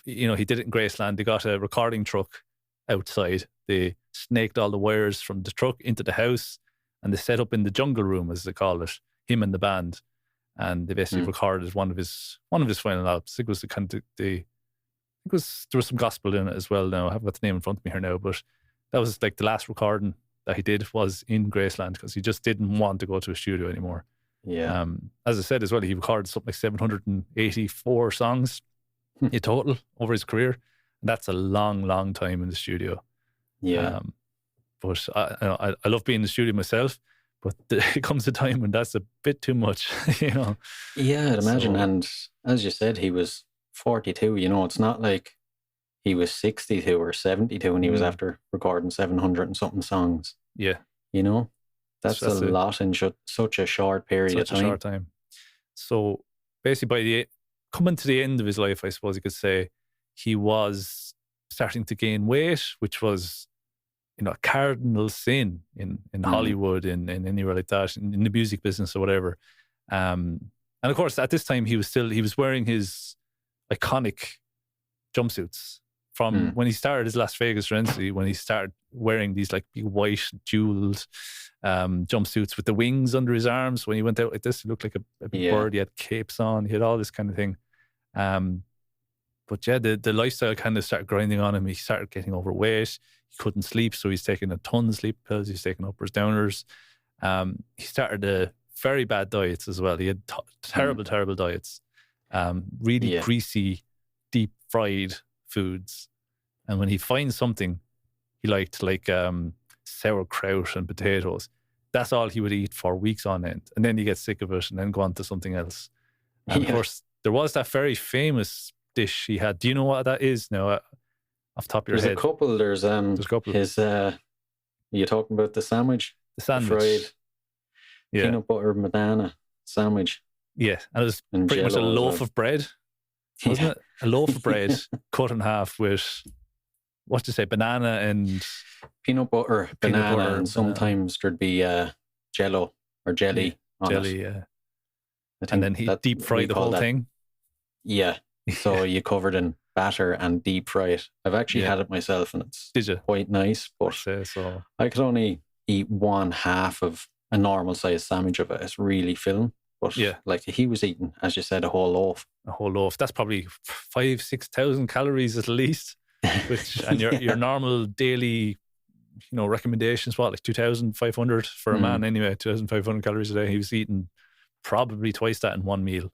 [SPEAKER 2] he did it in Graceland. They got a recording truck outside. They snaked all the wires from the truck into the house, and they set up in the jungle room, as they call it, him and the band. And they basically recorded one of his final albums. I think it was there was some gospel in it as well. Now I haven't got the name in front of me here now, but that was like the last recording that he did was in Graceland, because he just didn't want to go to a studio anymore.
[SPEAKER 3] Yeah.
[SPEAKER 2] As I said as well, he recorded something like 784 songs in total over his career. And that's a long, long time in the studio.
[SPEAKER 3] Yeah.
[SPEAKER 2] But I love being in the studio myself, but there comes a time when that's a bit too much,
[SPEAKER 3] Yeah, I'd imagine. And as you said, he was 42, it's not like he was 62 or 72 and he was after recording 700 and something songs.
[SPEAKER 2] Yeah.
[SPEAKER 3] That's a lot in such a short period of time.
[SPEAKER 2] Such a short time. So basically coming to the end of his life, I suppose you could say, he was starting to gain weight, which was, a cardinal sin in Hollywood, in anywhere like that, in the music business or whatever. And of course, at this time, he was wearing his iconic jumpsuits from when he started his Las Vegas residency, when he started wearing these like big white jeweled jumpsuits with the wings under his arms. When he went out like this, he looked like a big bird. He had capes on. He had all this kind of thing. But yeah, the lifestyle kind of started grinding on him. He started getting overweight. He couldn't sleep, so he's taking a ton of sleep pills. He's taking uppers, downers. He started very bad diets as well. He had terrible diets. Really greasy, deep fried foods. And when he finds something he liked, like sauerkraut and potatoes, that's all he would eat for weeks on end. And then he gets sick of it and then go on to something else. And of course, there was that very famous dish he had. Do you know what that is now? Off the top of your head.
[SPEAKER 3] There's a couple. There's a couple. His, are you talking about the sandwich?
[SPEAKER 2] The sandwich.
[SPEAKER 3] The fried peanut butter banana sandwich.
[SPEAKER 2] Yeah. And it was pretty much a loaf of bread, wasn't it? A loaf of bread cut in half with, what do you say, banana and...
[SPEAKER 3] Peanut butter, banana, and sometimes there'd be jello or jelly on it.
[SPEAKER 2] Yeah. And then he deep fried the whole thing?
[SPEAKER 3] Yeah. So you covered in batter and deep fry it. I've actually had it myself, and it's quite nice, but I could only eat one half of a normal sized sandwich of it. It's really filling. But like he was eating, as you said, a whole loaf.
[SPEAKER 2] A whole loaf. That's probably 5,000-6,000 calories at least. And your normal daily, recommendations, like 2,500 for a man anyway, 2,500 calories a day. He was eating probably twice that in one meal.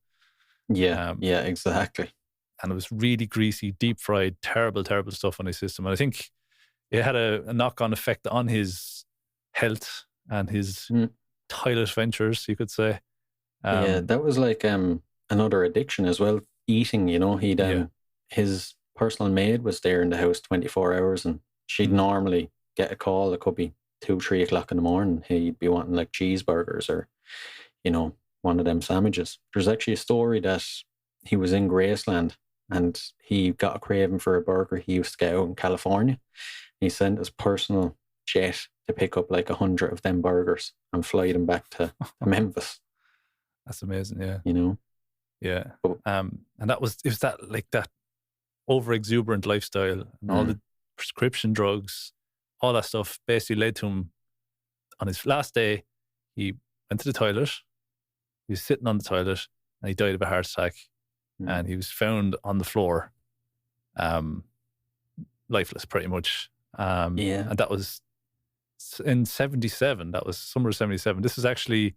[SPEAKER 3] Yeah, exactly.
[SPEAKER 2] And it was really greasy, deep fried, terrible stuff on his system. And I think it had a knock-on effect on his health and his toilet ventures, you could say.
[SPEAKER 3] That was like another addiction as well. Eating, he'd his personal maid was there in the house 24 hours, and she'd normally get a call. It could be 2-3 o'clock in the morning. He'd be wanting like cheeseburgers or, one of them sandwiches. There's actually a story that he was in Graceland and he got a craving for a burger he used to get out in California. He sent his personal jet to pick up like 100 of them burgers and fly them back to Memphis.
[SPEAKER 2] That's amazing, yeah. Yeah. And it was that over exuberant lifestyle and all the prescription drugs, all that stuff basically led to him on his last day. He went to the toilet. He was sitting on the toilet and he died of a heart attack. And he was found on the floor, lifeless pretty much. And that was in 77. That was summer of 77. This is actually,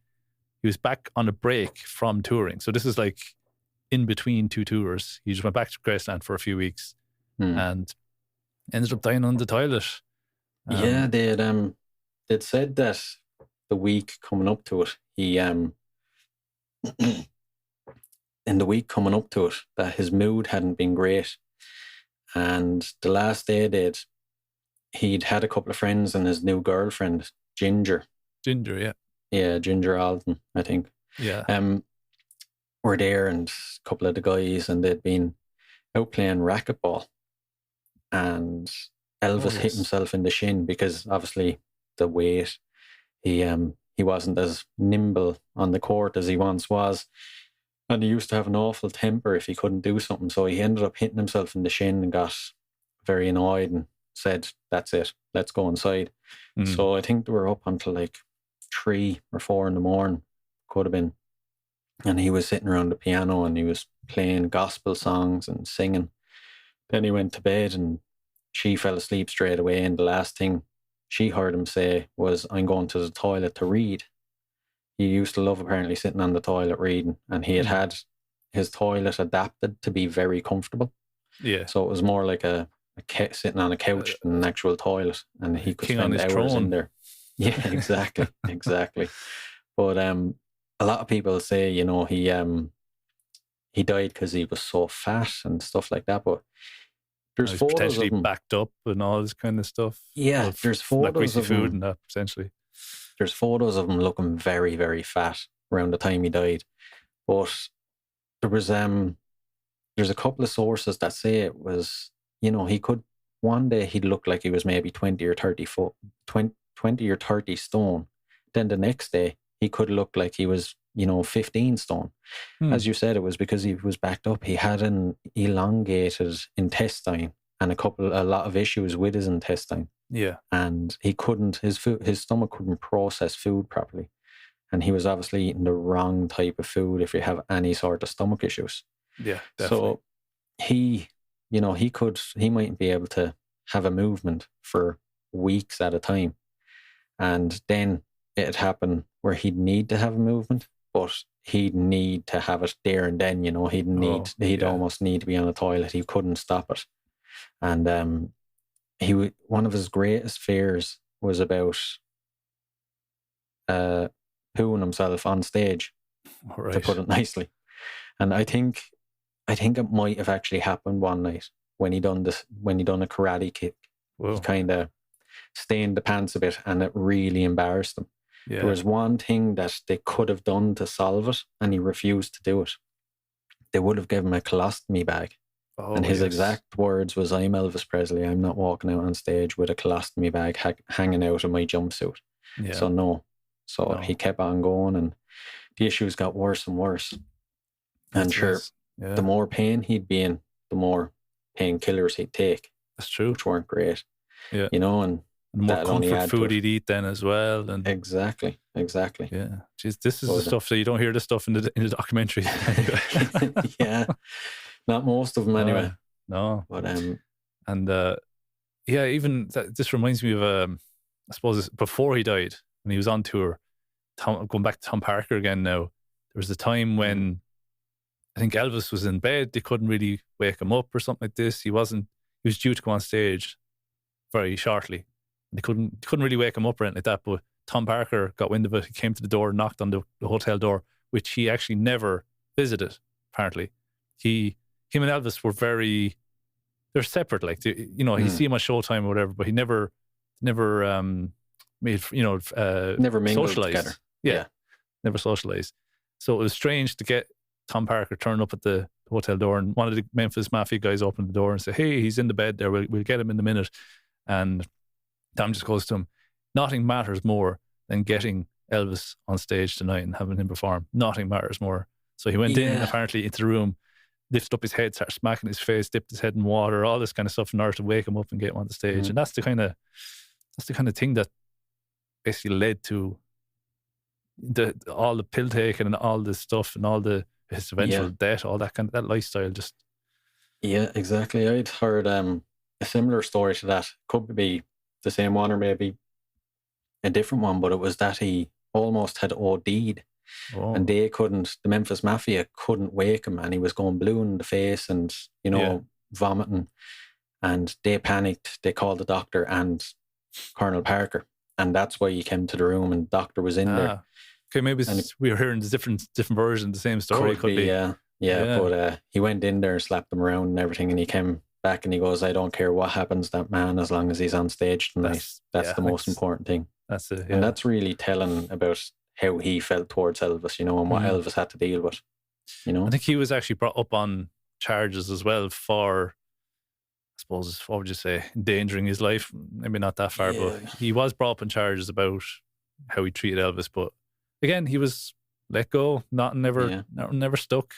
[SPEAKER 2] he was back on a break from touring. So this is like in between two tours. He just went back to Graceland for a few weeks and ended up dying on the toilet.
[SPEAKER 3] Yeah, they'd said that the week coming up to it, he in the week coming up to it, that his mood hadn't been great. And the last day he'd had a couple of friends and his new girlfriend, Ginger.
[SPEAKER 2] Ginger, yeah.
[SPEAKER 3] Yeah, Ginger Alden, I think.
[SPEAKER 2] Yeah.
[SPEAKER 3] Were there, and a couple of the guys, and they'd been out playing racquetball. And Elvis hit himself in the shin because obviously the weight, he wasn't as nimble on the court as he once was. And he used to have an awful temper if he couldn't do something. So he ended up hitting himself in the shin and got very annoyed and said, "That's it, let's go inside." So I think they were up until like 3 or 4 in the morning, could have been. And he was sitting around the piano and he was playing gospel songs and singing. Then he went to bed and she fell asleep straight away. And the last thing she heard him say was, "I'm going to the toilet to read." He used to love apparently sitting on the toilet reading, and he had his toilet adapted to be very comfortable.
[SPEAKER 2] Yeah.
[SPEAKER 3] So it was more like a sitting on a couch than an actual toilet, and he could spend hours
[SPEAKER 2] throne
[SPEAKER 3] in there. Yeah, exactly, exactly. But a lot of people say, you know, he died because he was so fat and stuff like that. But there's photos
[SPEAKER 2] potentially
[SPEAKER 3] of him
[SPEAKER 2] backed up and all this kind of stuff.
[SPEAKER 3] Yeah, there's photos
[SPEAKER 2] greasy
[SPEAKER 3] of
[SPEAKER 2] food
[SPEAKER 3] him.
[SPEAKER 2] and that potentially.
[SPEAKER 3] There's photos of him looking very, very fat around the time he died. But there was there's a couple of sources that say it was, you know, one day he'd look like he was maybe 20 or 30 stone. Then the next day he could look like he was, you know, 15 stone. As you said, it was because he was backed up. He had an elongated intestine and a lot of issues with his intestine.
[SPEAKER 2] Yeah.
[SPEAKER 3] And his stomach couldn't process food properly. And he was obviously eating the wrong type of food if you have any sort of stomach issues.
[SPEAKER 2] Yeah, definitely.
[SPEAKER 3] So he mightn't be able to have a movement for weeks at a time. And then it'd happen where he'd need to have a movement, but he'd need to have it there and then, you know, he'd almost need to be on the toilet. He couldn't stop it. And one of his greatest fears was about pooing himself on stage, to put it nicely. And I think it might have actually happened one night when he done a karate kick. Whoa. He kind of stained the pants a bit, and it really embarrassed him. Yeah. There was one thing that they could have done to solve it, and he refused to do it. They would have given him a colostomy bag. And his exact words was, "I'm Elvis Presley. I'm not walking out on stage with a colostomy bag hanging out of my jumpsuit." Yeah. So no. So he kept on going, and the issues got worse and worse. And the more pain he'd be in, the more painkillers he'd take.
[SPEAKER 2] That's true.
[SPEAKER 3] Which weren't great.
[SPEAKER 2] Yeah.
[SPEAKER 3] You know, and
[SPEAKER 2] more comfort food he'd eat then as well. And
[SPEAKER 3] Exactly.
[SPEAKER 2] Yeah. Jeez, this is the stuff that you don't hear this stuff in the documentary.
[SPEAKER 3] Yeah. Not most of them anyway.
[SPEAKER 2] No.
[SPEAKER 3] But
[SPEAKER 2] even this reminds me of I suppose before he died, when he was on tour, going back to Tom Parker again now, there was a time when I think Elvis was in bed. They couldn't really wake him up or something like this. He was due to go on stage very shortly. They couldn't really wake him up or anything like that, but Tom Parker got wind of it. He came to the door, knocked on the hotel door, which he actually never visited, apparently. Him and Elvis were they're separate, like, he'd see him on Showtime or whatever, but he never made,
[SPEAKER 3] never mingled
[SPEAKER 2] socialized
[SPEAKER 3] together.
[SPEAKER 2] Yeah, never socialized. So it was strange to get Tom Parker turn up at the hotel door, and one of the Memphis Mafia guys opened the door and said, "Hey, he's in the bed there. We'll get him in a minute." And Tom just goes to him, "Nothing matters more than getting Elvis on stage tonight and having him perform. Nothing matters more." So he went in apparently into the room, lifted up his head, started smacking his face, dipped his head in water, all this kind of stuff in order to wake him up and get him on the stage. And that's the kind of thing that basically led to all the pill taking and all this stuff and all his eventual death, all that lifestyle. Just
[SPEAKER 3] exactly. I'd heard a similar story to that. Could be the same one, or maybe a different one, but it was that he almost had OD'd.
[SPEAKER 2] Oh.
[SPEAKER 3] And the Memphis Mafia couldn't wake him, and he was going blue in the face and, vomiting. And they panicked. They called the doctor and Colonel Parker. And that's why he came to the room, and the doctor was in there.
[SPEAKER 2] Okay, maybe we were hearing the different versions of the same story.
[SPEAKER 3] Could be. Yeah. But he went in there and slapped them around and everything, and he came back and he goes, I don't care what happens to that man as long as he's on stage tonight. That's the most important thing.
[SPEAKER 2] That's it. Yeah.
[SPEAKER 3] And that's really telling about how he felt towards Elvis, and what Elvis had to deal with. I
[SPEAKER 2] think he was actually brought up on charges as well for, I suppose, what would you say, endangering his life? Maybe not that far, but he was brought up on charges about how he treated Elvis. But again, he was let go. Nothing never stuck.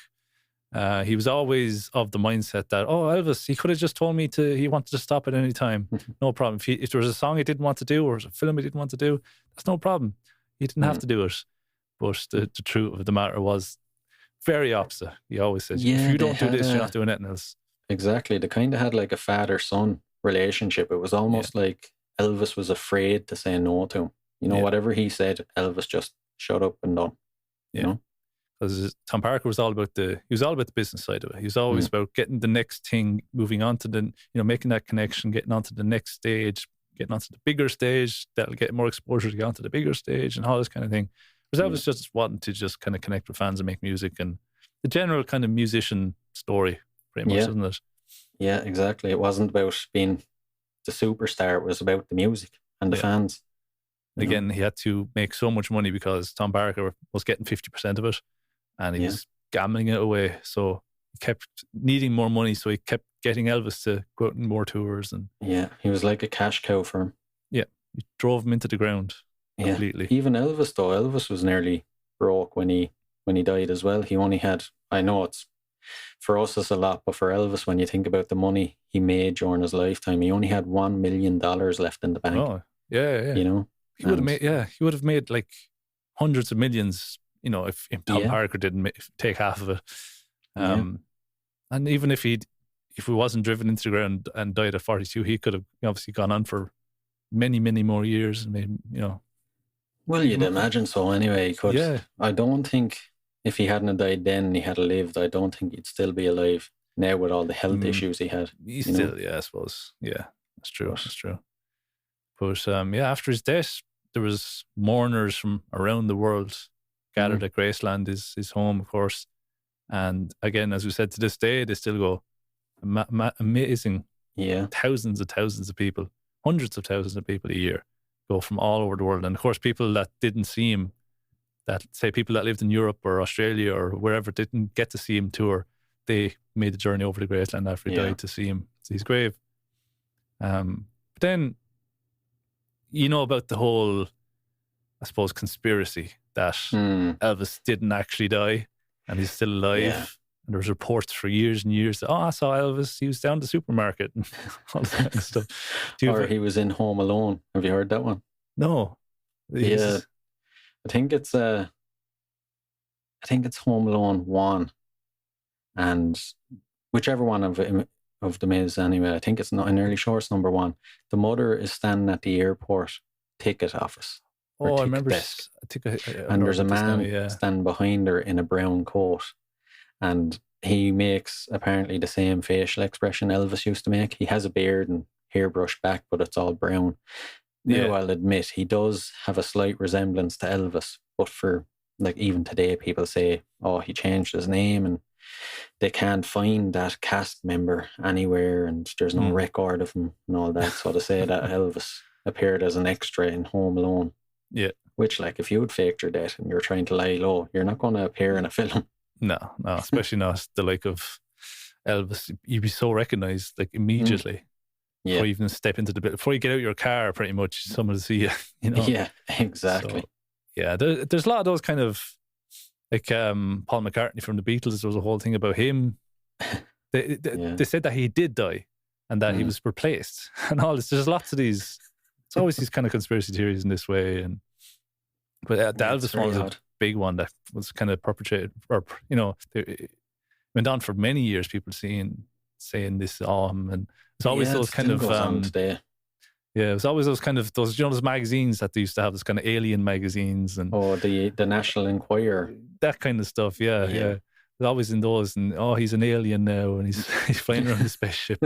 [SPEAKER 2] He was always of the mindset that, Elvis, he could have just told me he wanted to stop at any time. No problem. If there was a song he didn't want to do or a film he didn't want to do, that's no problem. He didn't have to do it. But the truth of the matter was very opposite. He always said, if you don't do this, you're not doing anything else.
[SPEAKER 3] Exactly. They kind of had like a father-son relationship. It was almost like Elvis was afraid to say no to him. Whatever he said, Elvis just shut up and done.
[SPEAKER 2] Because Tom Parker was all about the business side of it. He was always about getting the next thing, moving on to the, making that connection, getting onto the next stage, getting onto the bigger stage. That'll get more exposure to get onto the bigger stage and all this kind of thing. Whereas Elvis just wanting to just kind of connect with fans and make music, and the general kind of musician story, pretty much, isn't it? Yeah,
[SPEAKER 3] exactly. It wasn't about being the superstar. It was about the music and the fans.
[SPEAKER 2] Again, he had to make so much money because Tom Parker was getting 50% of it, and he was gambling it away. So he kept needing more money. So he kept getting Elvis to go out on more tours. And
[SPEAKER 3] he was like a cash cow for him.
[SPEAKER 2] Yeah, he drove him into the ground completely.
[SPEAKER 3] Even Elvis, though, Elvis was nearly broke when he died as well. He only had, I know it's, for us it's a lot, but for Elvis, when you think about the money he made during his lifetime, he only had $1 million left in the bank.
[SPEAKER 2] Oh, yeah. He would have made like hundreds of millions, if Tom Parker didn't take half of it. And even if he wasn't driven into the ground and died at 42, he could have obviously gone on for many, many more years. And maybe,
[SPEAKER 3] Well, you'd imagine so anyway. He could. Yeah. I don't think if he hadn't died then and he had lived, I don't think he'd still be alive now with all the health issues he had.
[SPEAKER 2] He's still, I suppose. Yeah, that's true. That's true. But after his death, there was mourners from around the world gathered at Graceland, his home, of course. And again, as we said, to this day, they still go amazing.
[SPEAKER 3] Yeah.
[SPEAKER 2] Thousands of people, hundreds of thousands of people a year go from all over the world. And of course, people that didn't see him, that say people that lived in Europe or Australia or wherever didn't get to see him tour, they made the journey over to Graceland after he died to see his grave. But then, about the whole, I suppose, conspiracy that Elvis didn't actually die and he's still alive. Yeah. And there was reports for years and years that, I saw Elvis, he was down the supermarket and all that kind of stuff.
[SPEAKER 3] He was in Home Alone. Have you heard that one?
[SPEAKER 2] No.
[SPEAKER 3] Yeah. I think it's Home Alone 1. And whichever one of them is anyway, I think it's not, I'm nearly sure it's number 1. The mother is standing at the airport ticket office.
[SPEAKER 2] Oh, I remember.
[SPEAKER 3] And there's a man standing behind her in a brown coat. And he makes apparently the same facial expression Elvis used to make. He has a beard and hair brushed back, but it's all brown.
[SPEAKER 2] Yeah.
[SPEAKER 3] Now, I'll admit, he does have a slight resemblance to Elvis. But for, like, even today, people say, he changed his name and they can't find that cast member anywhere and there's no record of him and all that. So to say that Elvis appeared as an extra in Home Alone.
[SPEAKER 2] Yeah.
[SPEAKER 3] Which, like, if you would fake your death and you're trying to lie low, you're not going to appear in a film.
[SPEAKER 2] No, especially not the like of Elvis. You'd be so recognised, like, immediately.
[SPEAKER 3] Yeah.
[SPEAKER 2] Before you even step into before you get out your car, pretty much, someone will see you,
[SPEAKER 3] Yeah, exactly.
[SPEAKER 2] So, yeah, there's a lot of those kind of, like, Paul McCartney from the Beatles, there was a whole thing about him. They said that he did die and that he was replaced and all this. There's lots of these, it's always these kind of conspiracy theories in this way. But the Elvis one was a big one that was kind of perpetrated, or, it went on for many years, people saying this and it's always those kind of Yeah, it was always those kind of those magazines that they used to have, those kind of alien magazines and
[SPEAKER 3] the National Enquirer,
[SPEAKER 2] that kind of stuff. Yeah. They're always in those, and he's an alien now, and he's flying around the spaceship.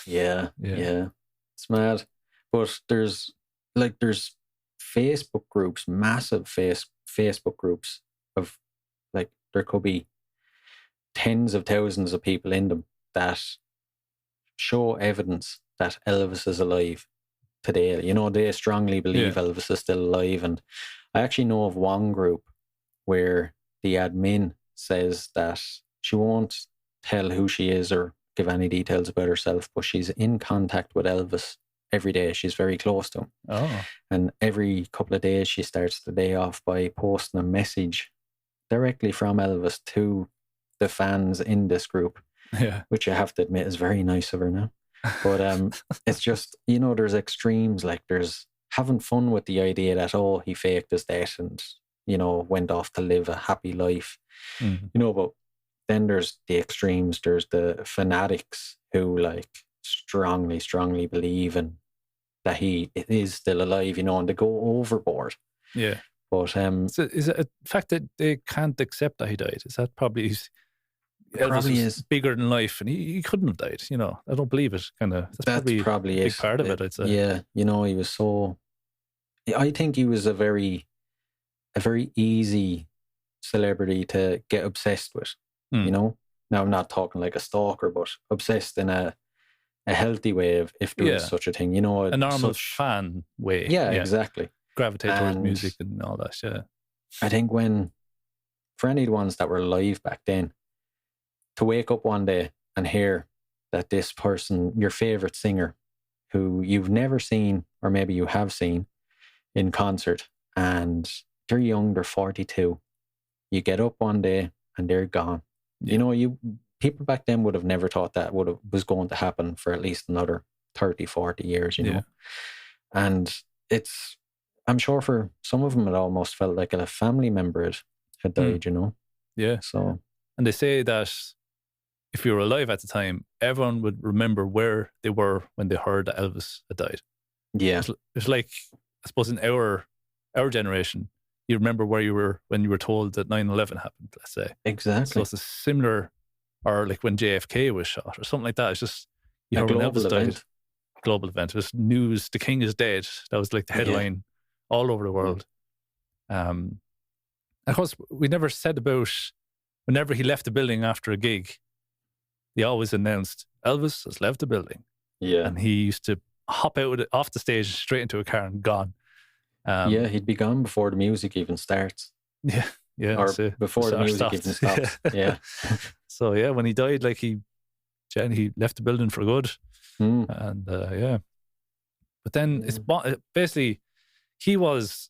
[SPEAKER 3] yeah, it's mad. But there's Facebook groups, massive Facebook groups of like there could be tens of thousands of people in them that show evidence that Elvis is alive today. They strongly believe Elvis is still alive. And I actually know of one group where the admin says that she won't tell who she is or give any details about herself, but she's in contact with Elvis every day. She's very close to him.
[SPEAKER 2] Oh.
[SPEAKER 3] And every couple of days she starts the day off by posting a message directly from Elvis to the fans in this group, which I have to admit is very nice of her now. But it's just, there's extremes, like there's having fun with the idea that, he faked his death and, went off to live a happy life, but then there's the extremes. There's the fanatics who like strongly believe in that he is still alive, and they go overboard.
[SPEAKER 2] Yeah.
[SPEAKER 3] But
[SPEAKER 2] so is it a fact that they can't accept that he died? Is that probably Elvis is bigger than life, and he couldn't have died. I don't believe it. That's probably a big part of it. I'd say.
[SPEAKER 3] Yeah, he was so. I think he was a very easy celebrity to get obsessed with. Now I'm not talking like a stalker, but obsessed in a healthy way, if there was such a thing.
[SPEAKER 2] A normal fan way.
[SPEAKER 3] Yeah, exactly.
[SPEAKER 2] Gravitate towards music and all that. Yeah.
[SPEAKER 3] I think for any of the ones that were alive back then, to wake up one day and hear that this person, your favorite singer, who you've never seen, or maybe you have seen in concert, and they're young, they're 42. You get up one day and they're gone. Yeah. People back then would have never thought that was going to happen for at least another 30, 40 years, know. And I'm sure for some of them it almost felt like a family member had died,
[SPEAKER 2] Yeah.
[SPEAKER 3] So,
[SPEAKER 2] and they say that if you were alive at the time, everyone would remember where they were when they heard that Elvis had died.
[SPEAKER 3] Yeah.
[SPEAKER 2] It's like, I suppose in our generation, you remember where you were when you were told that 9/11 happened, let's say.
[SPEAKER 3] Exactly.
[SPEAKER 2] So it's a similar, or like when JFK was shot or something like that. It's just,
[SPEAKER 3] a
[SPEAKER 2] when
[SPEAKER 3] global
[SPEAKER 2] Elvis
[SPEAKER 3] event.
[SPEAKER 2] died, global event. It was news, the king is dead. That was like the headline all over the world. Of course, we never said about whenever he left the building after a gig, they always announced Elvis has left the building.
[SPEAKER 3] Yeah.
[SPEAKER 2] And he used to hop out off the stage straight into a car and gone.
[SPEAKER 3] He'd be gone before the music even starts.
[SPEAKER 2] Yeah.
[SPEAKER 3] Or before the music even stops. Yeah.
[SPEAKER 2] So when he died, like he left the building for good. And but then it's basically, he was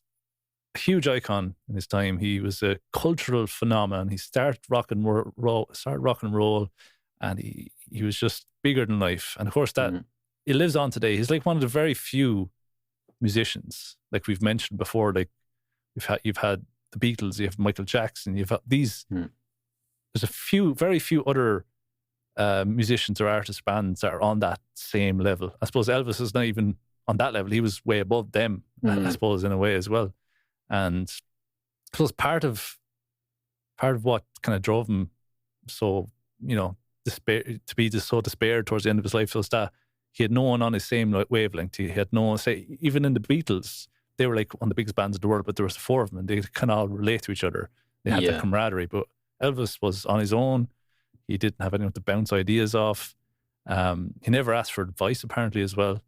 [SPEAKER 2] a huge icon in his time. He was a cultural phenomenon. He started rock and roll, and he was just bigger than life. And of course that he lives on today. He's like one of the very few musicians, like we've mentioned before. Like you've had the Beatles, you have Michael Jackson, you've had these. There's very few other musicians or artists, bands that are on that same level. I suppose Elvis is not even on that level. He was way above them, I suppose, in a way as well. And because part of what kind of drove him so, to be just so despaired towards the end of his life was that he had no one on his same wavelength. He had no one, say, even in the Beatles, they were like one of the biggest bands in the world, but there was 4 of them and they kind of all relate to each other. They had that camaraderie. But Elvis was on his own. He didn't have anyone to bounce ideas off. He never asked for advice, apparently, as well.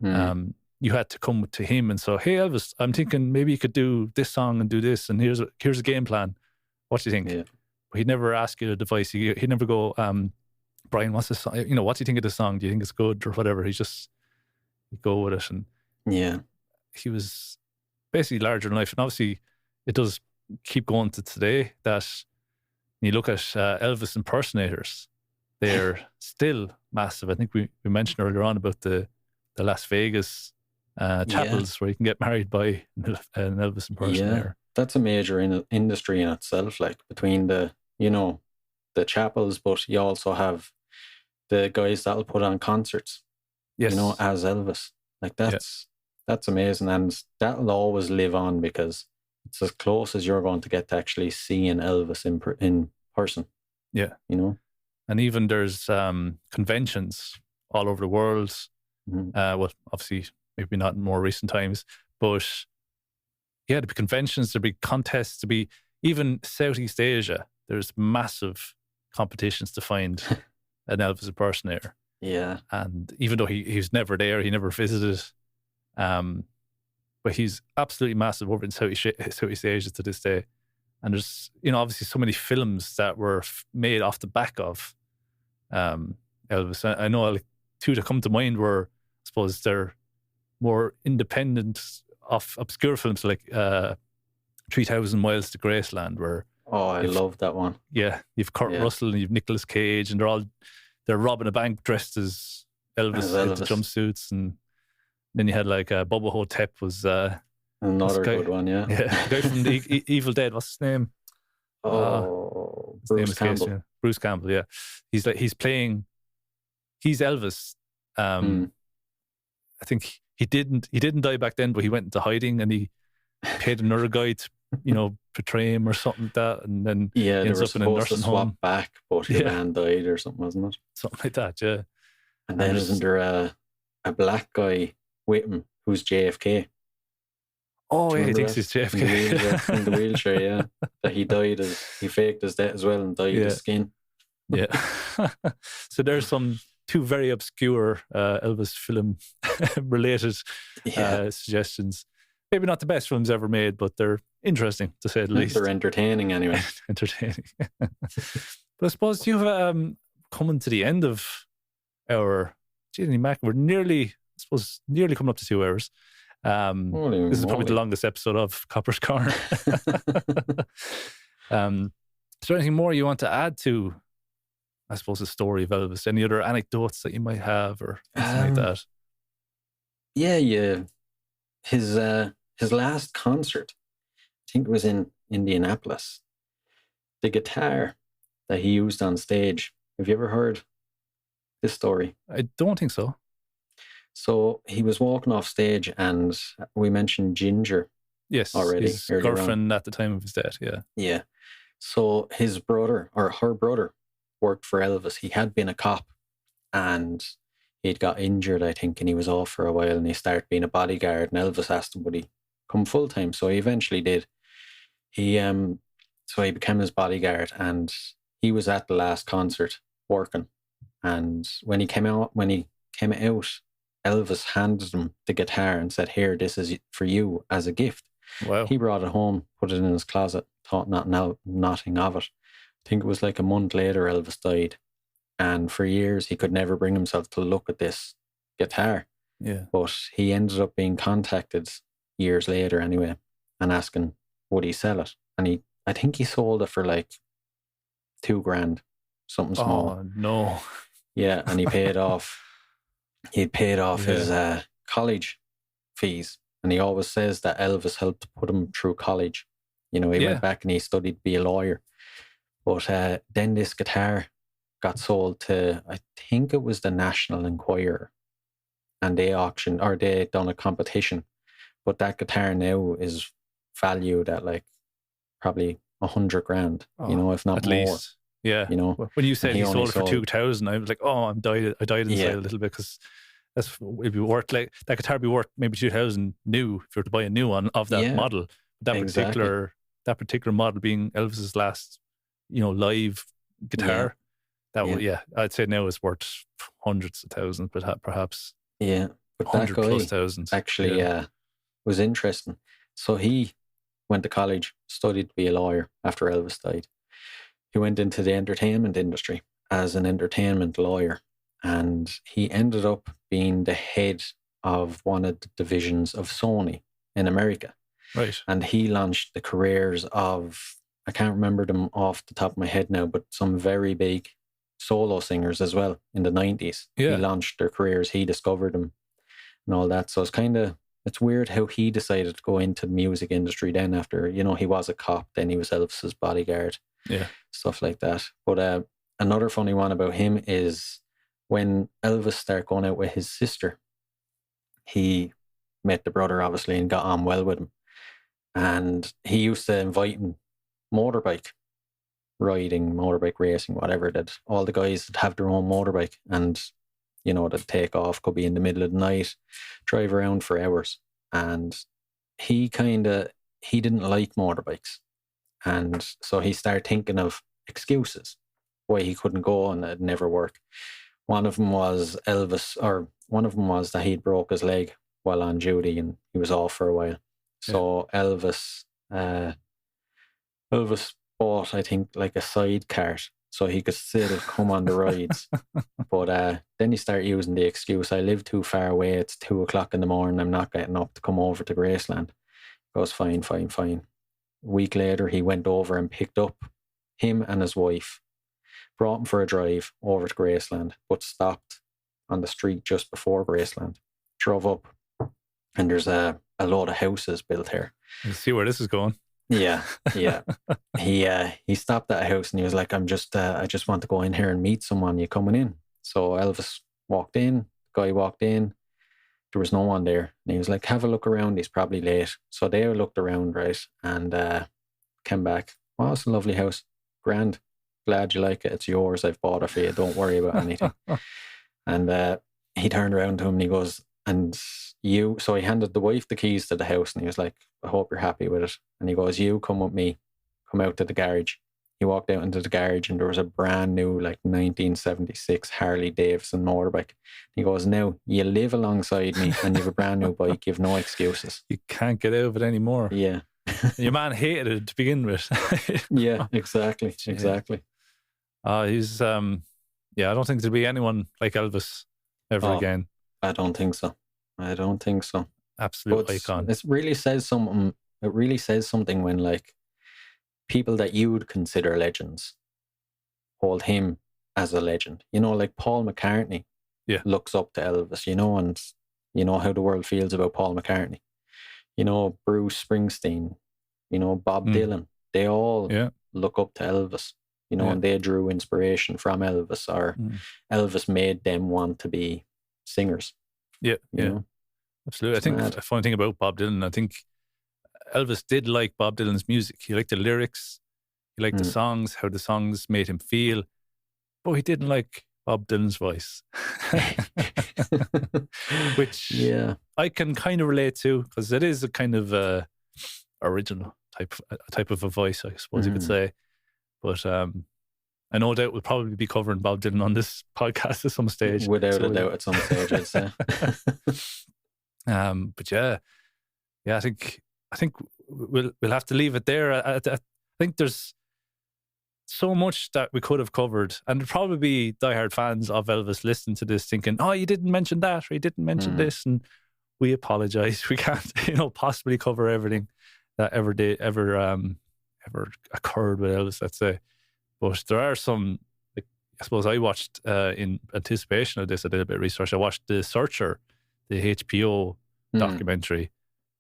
[SPEAKER 2] You had to come to him and say, hey, Elvis, I'm thinking maybe you could do this song and do this, and here's a game plan. What do you think? Yeah. But he'd never ask you advice. He'd never go, Brian, what's this song? What do you think of this song? Do you think it's good or whatever? He'd go with it. And he was basically larger than life. And obviously, it does keep going to today that when you look at Elvis impersonators, they're still massive. I think we mentioned earlier on about the Las Vegas chapels where you can get married by an Elvis impersonator.
[SPEAKER 3] Yeah, that's a major industry in itself, like between the chapels, but you also have the guys that'll put on concerts.
[SPEAKER 2] Yes.
[SPEAKER 3] as Elvis. Like that's amazing, and that'll always live on because it's as close as you're going to get to actually seeing Elvis in person.
[SPEAKER 2] Yeah. And even there's conventions all over the world.
[SPEAKER 3] Mm-hmm.
[SPEAKER 2] Well, obviously, maybe not in more recent times, but there'd be conventions, there'd be contests, there'd be even Southeast Asia. There's massive competitions to find an Elvis impersonator.
[SPEAKER 3] Yeah.
[SPEAKER 2] And even though he was never there, he never visited, but he's absolutely massive over in Southeast Asia to this day. And there's, obviously so many films that were made off the back of Elvis. I know like two that come to mind were, I suppose, they're more independent of obscure films like 3,000 Miles to Graceland, where
[SPEAKER 3] I love that one.
[SPEAKER 2] Yeah, you've Kurt Russell and you've Nicolas Cage, and they're robbing a bank dressed as Elvis with the jumpsuits, and then you had like Bubba Hotep was
[SPEAKER 3] another good one, yeah.
[SPEAKER 2] The guy from the Evil Dead. What's his name?
[SPEAKER 3] Bruce Campbell.
[SPEAKER 2] Bruce Campbell. Yeah, he's Elvis. I think he didn't die back then, but he went into hiding and he paid another guy to portray him or something like that, and then
[SPEAKER 3] they
[SPEAKER 2] ends
[SPEAKER 3] were
[SPEAKER 2] up in a nursing
[SPEAKER 3] supposed to swap
[SPEAKER 2] home
[SPEAKER 3] back, but the man died or something, wasn't it?
[SPEAKER 2] Something like that, yeah.
[SPEAKER 3] And then isn't there a black guy with him who's JFK?
[SPEAKER 2] Oh yeah, he thinks he's JFK
[SPEAKER 3] in the wheelchair. Yeah, that he faked his death as well and dyed his skin.
[SPEAKER 2] Yeah. So there's some two very obscure Elvis film related suggestions. Maybe not the best films ever made, but they're interesting to say the least.
[SPEAKER 3] They're entertaining anyway.
[SPEAKER 2] Entertaining. But I suppose you've coming to the end of our Genie Mac. We're nearly coming up to 2 hours. This is probably the longest episode of Copper's Corner. Is there anything more you want to add to, I suppose, the story of Elvis? Any other anecdotes that you might have or anything like that?
[SPEAKER 3] Yeah. His last concert, I think it was in Indianapolis. The guitar that he used on stage. Have you ever heard this story?
[SPEAKER 2] I don't think so.
[SPEAKER 3] So he was walking off stage, and we mentioned Ginger.
[SPEAKER 2] Yes,
[SPEAKER 3] already.
[SPEAKER 2] His girlfriend at the time of his death. Yeah.
[SPEAKER 3] Yeah. So his brother, or her brother, worked for Elvis. He had been a cop, and he'd got injured, I think, and he was off for a while, and he started being a bodyguard. And Elvis asked him would he come full time, so he eventually did. So he became his bodyguard, and he was at the last concert working. And when he came out, Elvis handed him the guitar and said, "Here, this is for you as a gift."
[SPEAKER 2] Wow.
[SPEAKER 3] He brought it home, put it in his closet, thought nothing of it. I think it was like a month later Elvis died. And for years he could never bring himself to look at this guitar.
[SPEAKER 2] Yeah.
[SPEAKER 3] But he ended up being contacted years later anyway and asking would he sell it. And I think he sold it for like $2,000, something small.
[SPEAKER 2] Oh no.
[SPEAKER 3] Yeah, and he paid off. He'd paid off his college fees, and he always says that Elvis helped put him through college. He went back and he studied to be a lawyer. But then this guitar got sold to, I think it was the National Enquirer, and they done a competition. But that guitar now is valued at like probably $100,000, if not
[SPEAKER 2] at
[SPEAKER 3] more.
[SPEAKER 2] Least. Yeah. When you said he sold it for 2,000, I was like, I died inside a little bit, because it'd be worth, like, that guitar would be worth maybe 2,000 new if you were to buy a new one of that model. That particular model being Elvis's last, live guitar. I'd say now it's worth hundreds of thousands, but perhaps.
[SPEAKER 3] Yeah, but that guy
[SPEAKER 2] plus thousands
[SPEAKER 3] actually was interesting. So he went to college, studied to be a lawyer after Elvis died. He went into the entertainment industry as an entertainment lawyer, and he ended up being the head of one of the divisions of Sony in America.
[SPEAKER 2] Right.
[SPEAKER 3] And he launched the careers of, I can't remember them off the top of my head now, but some very big solo singers as well in the 90s.
[SPEAKER 2] Yeah.
[SPEAKER 3] He launched their careers, he discovered them and all that. So it's weird how he decided to go into the music industry then after, he was a cop, then he was Elvis's bodyguard.
[SPEAKER 2] Yeah.
[SPEAKER 3] Stuff like that. But another funny one about him is when Elvis started going out with his sister, he met the brother, obviously, and got on well with him. And he used to invite him motorbike riding, motorbike racing, whatever, that all the guys would have their own motorbike and, you know, they'd take off, could be in the middle of the night, drive around for hours. And he didn't like motorbikes. And so he started thinking of excuses why he couldn't go and it'd never work. One of them was that he'd broke his leg while on duty and he was off for a while. So Elvis bought, I think, like a side cart so he could still come on the rides. But then he started using the excuse, I live too far away, it's 2:00 in the morning, I'm not getting up to come over to Graceland. He goes, fine. A week later, he went over and picked up him and his wife, brought him for a drive over to Graceland, but stopped on the street just before Graceland, drove up, and there's a load of houses built here.
[SPEAKER 2] You see where this is going.
[SPEAKER 3] Yeah. He stopped at a house and he was like, I just want to go in here and meet someone. You coming in? So Elvis walked in, the guy walked in, there was no one there. And he was like, have a look around, he's probably late. So they looked around, right, and came back. Wow, it's a lovely house. Grand. Glad you like it. It's yours. I've bought it for you. Don't worry about anything. And he turned around to him and he goes, so he handed the wife the keys to the house and he was like, I hope you're happy with it. And he goes, you come with me, come out to the garage. He walked out into the garage and there was a brand new, like 1976 Harley Davidson motorbike. He goes, now you live alongside me and you have a brand new bike, you have no excuses.
[SPEAKER 2] You can't get out of it anymore.
[SPEAKER 3] Yeah.
[SPEAKER 2] Your man hated it to begin with.
[SPEAKER 3] Yeah, exactly.
[SPEAKER 2] He's I don't think there'll be anyone like Elvis ever again.
[SPEAKER 3] I don't think so.
[SPEAKER 2] Absolute icon.
[SPEAKER 3] It really says something. It really says something when, like, people that you would consider legends hold him as a legend. You know, like Paul McCartney looks up to Elvis, you know, and you know how the world feels about Paul McCartney. You know, Bruce Springsteen, you know, Bob Dylan. They all look up to Elvis, you know, and they drew inspiration from Elvis, or Elvis made them want to be singers.
[SPEAKER 2] Yeah,
[SPEAKER 3] you know?
[SPEAKER 2] Absolutely. I think the funny thing about Bob Dylan, I think Elvis did like Bob Dylan's music. He liked the lyrics, he liked the songs, how the songs made him feel, but he didn't like Bob Dylan's voice. Which I can kind of relate to, because it is a kind of original type of a voice, I suppose you could say. But I no doubt we'll probably be covering Bob Dylan on this podcast at some stage.
[SPEAKER 3] Without a doubt, at some stage, I'd say.
[SPEAKER 2] But I think we'll have to leave it there. I think there's so much that we could have covered, and there'll probably be diehard fans of Elvis listening to this thinking, oh, you didn't mention that, or you didn't mention this, and we apologize. We can't, possibly cover everything that ever occurred with Elvis, let's say. But there are some, like, I suppose I watched in anticipation of this, a little bit of research. I watched The Searcher, the HBO documentary.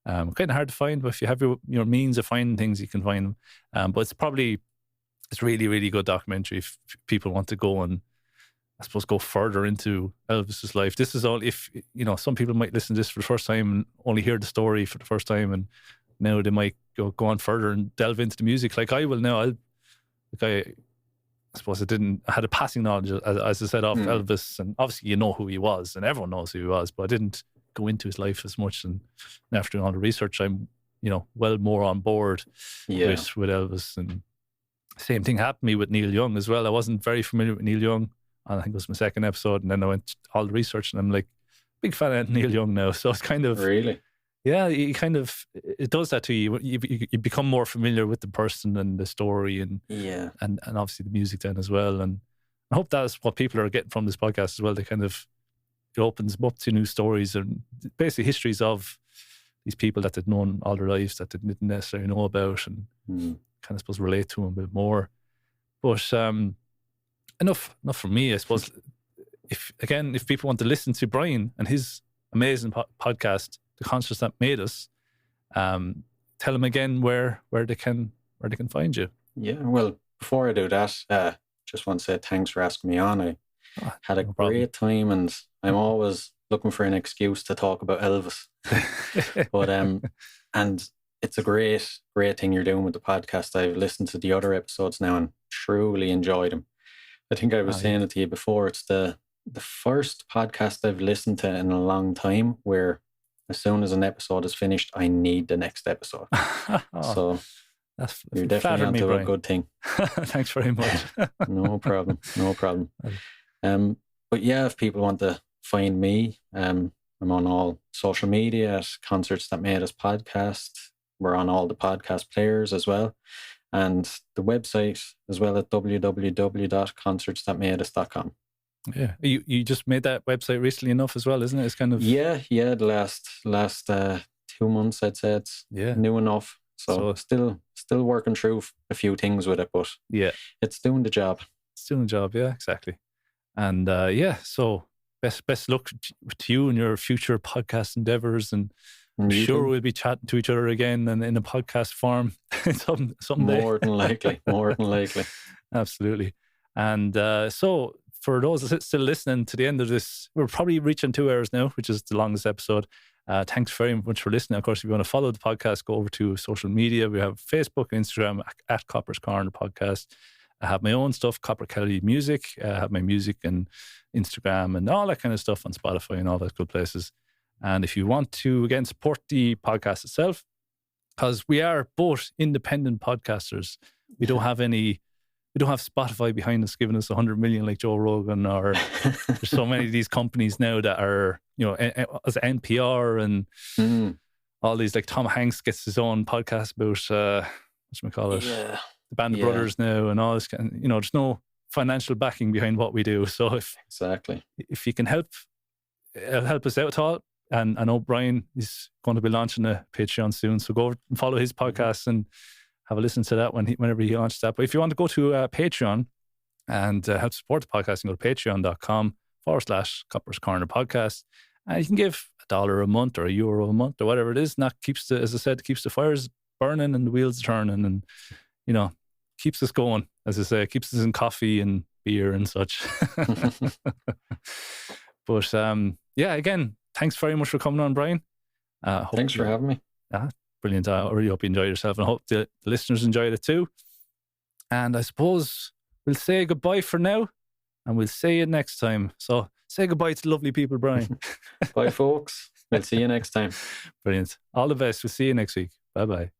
[SPEAKER 2] Kind of hard to find, but if you have your means of finding things, you can find them. But it's really, really good documentary if people want to go and, I suppose, go further into Elvis's life. This is all, if, some people might listen to this for the first time and only hear the story for the first time, and now they might go on further and delve into the music like I will now. I suppose I had a passing knowledge, as I said, of Elvis, and obviously you know who he was, and everyone knows who he was, but I didn't go into his life as much, and after doing all the research, I'm, well more on board with Elvis. And same thing happened to me with Neil Young as well. I wasn't very familiar with Neil Young, and I think it was my second episode, and then I went all the research, and I'm like, big fan of Neil Young now, so it's kind of... Really? Yeah, it does that to you. You become more familiar with the person and the story, and obviously the music then as well. And I hope that's what people are getting from this podcast as well. They it opens them up to new stories and basically histories of these people that they'd known all their lives that they didn't necessarily know about, and kind of supposed to relate to them a bit more. But enough from me, I suppose. If people want to listen to Brian and his amazing podcast, The Concerts That Made Us, tell them again where they can find you.
[SPEAKER 3] Yeah, well, before I do that, just want to say thanks for asking me on.
[SPEAKER 2] Oh,
[SPEAKER 3] Had a
[SPEAKER 2] no problem.
[SPEAKER 3] great time, and I'm always looking for an excuse to talk about Elvis. But and it's a great thing you're doing with the podcast. I've listened to the other episodes now and truly enjoyed them. I think I was saying it to you before. It's the first podcast I've listened to in a long time where as soon as an episode is finished, I need the next episode. So you're definitely onto a good thing.
[SPEAKER 2] Thanks very much.
[SPEAKER 3] No problem. But yeah, if people want to find me, I'm on all social media at Concerts That Made Us Podcast. We're on all the podcast players as well. And the website as well at www.concertsthatmadeus.com.
[SPEAKER 2] Yeah. You just made that website recently enough as well, isn't it? It's kind of...
[SPEAKER 3] Yeah, the last 2 months, I'd say it's new enough. So still working through a few things with it, but it's doing the job.
[SPEAKER 2] It's doing the job, yeah, exactly. And so best luck to you and your future podcast endeavors, and I'm sure we'll be chatting to each other again and in a podcast form someday.
[SPEAKER 3] More than likely.
[SPEAKER 2] Absolutely. And so for those still listening to the end of this, we're probably reaching 2 hours now, which is the longest episode. Thanks very much for listening. Of course, if you want to follow the podcast, go over to social media. We have Facebook and Instagram at Copper's Corner Podcast. I have my own stuff, Copper Kelly Music. I have my music and Instagram and all that kind of stuff on Spotify and all those good places. And if you want to, again, support the podcast itself, because we are both independent podcasters. We don't have Spotify behind us giving us 100 million like Joe Rogan, or there's so many of these companies now that are, as NPR and all these, like Tom Hanks gets his own podcast about, the Band of Brothers now and all this kind of, there's no financial backing behind what we do. So if you can help us out at all, and I know Brian is going to be launching a Patreon soon, so go over and follow his podcast and have a listen to that whenever he launches that. But if you want to go to Patreon and help support the podcast, you can go to patreon.com/Copper's Corner Podcast. And you can give $1 a month or €1 a month or whatever it is. And that keeps keeps the fires burning and the wheels turning, and, keeps us going, as I say, keeps us in coffee and beer and such. But again, thanks very much for coming on, Brian.
[SPEAKER 3] Thanks for having me.
[SPEAKER 2] Brilliant. I really hope you enjoyed yourself, and I hope the listeners enjoyed it too. And I suppose we'll say goodbye for now, and we'll see you next time. So say goodbye to the lovely people, Brian.
[SPEAKER 3] Bye, folks. We'll see you next time.
[SPEAKER 2] Brilliant. All the best. We'll see you next week. Bye-bye.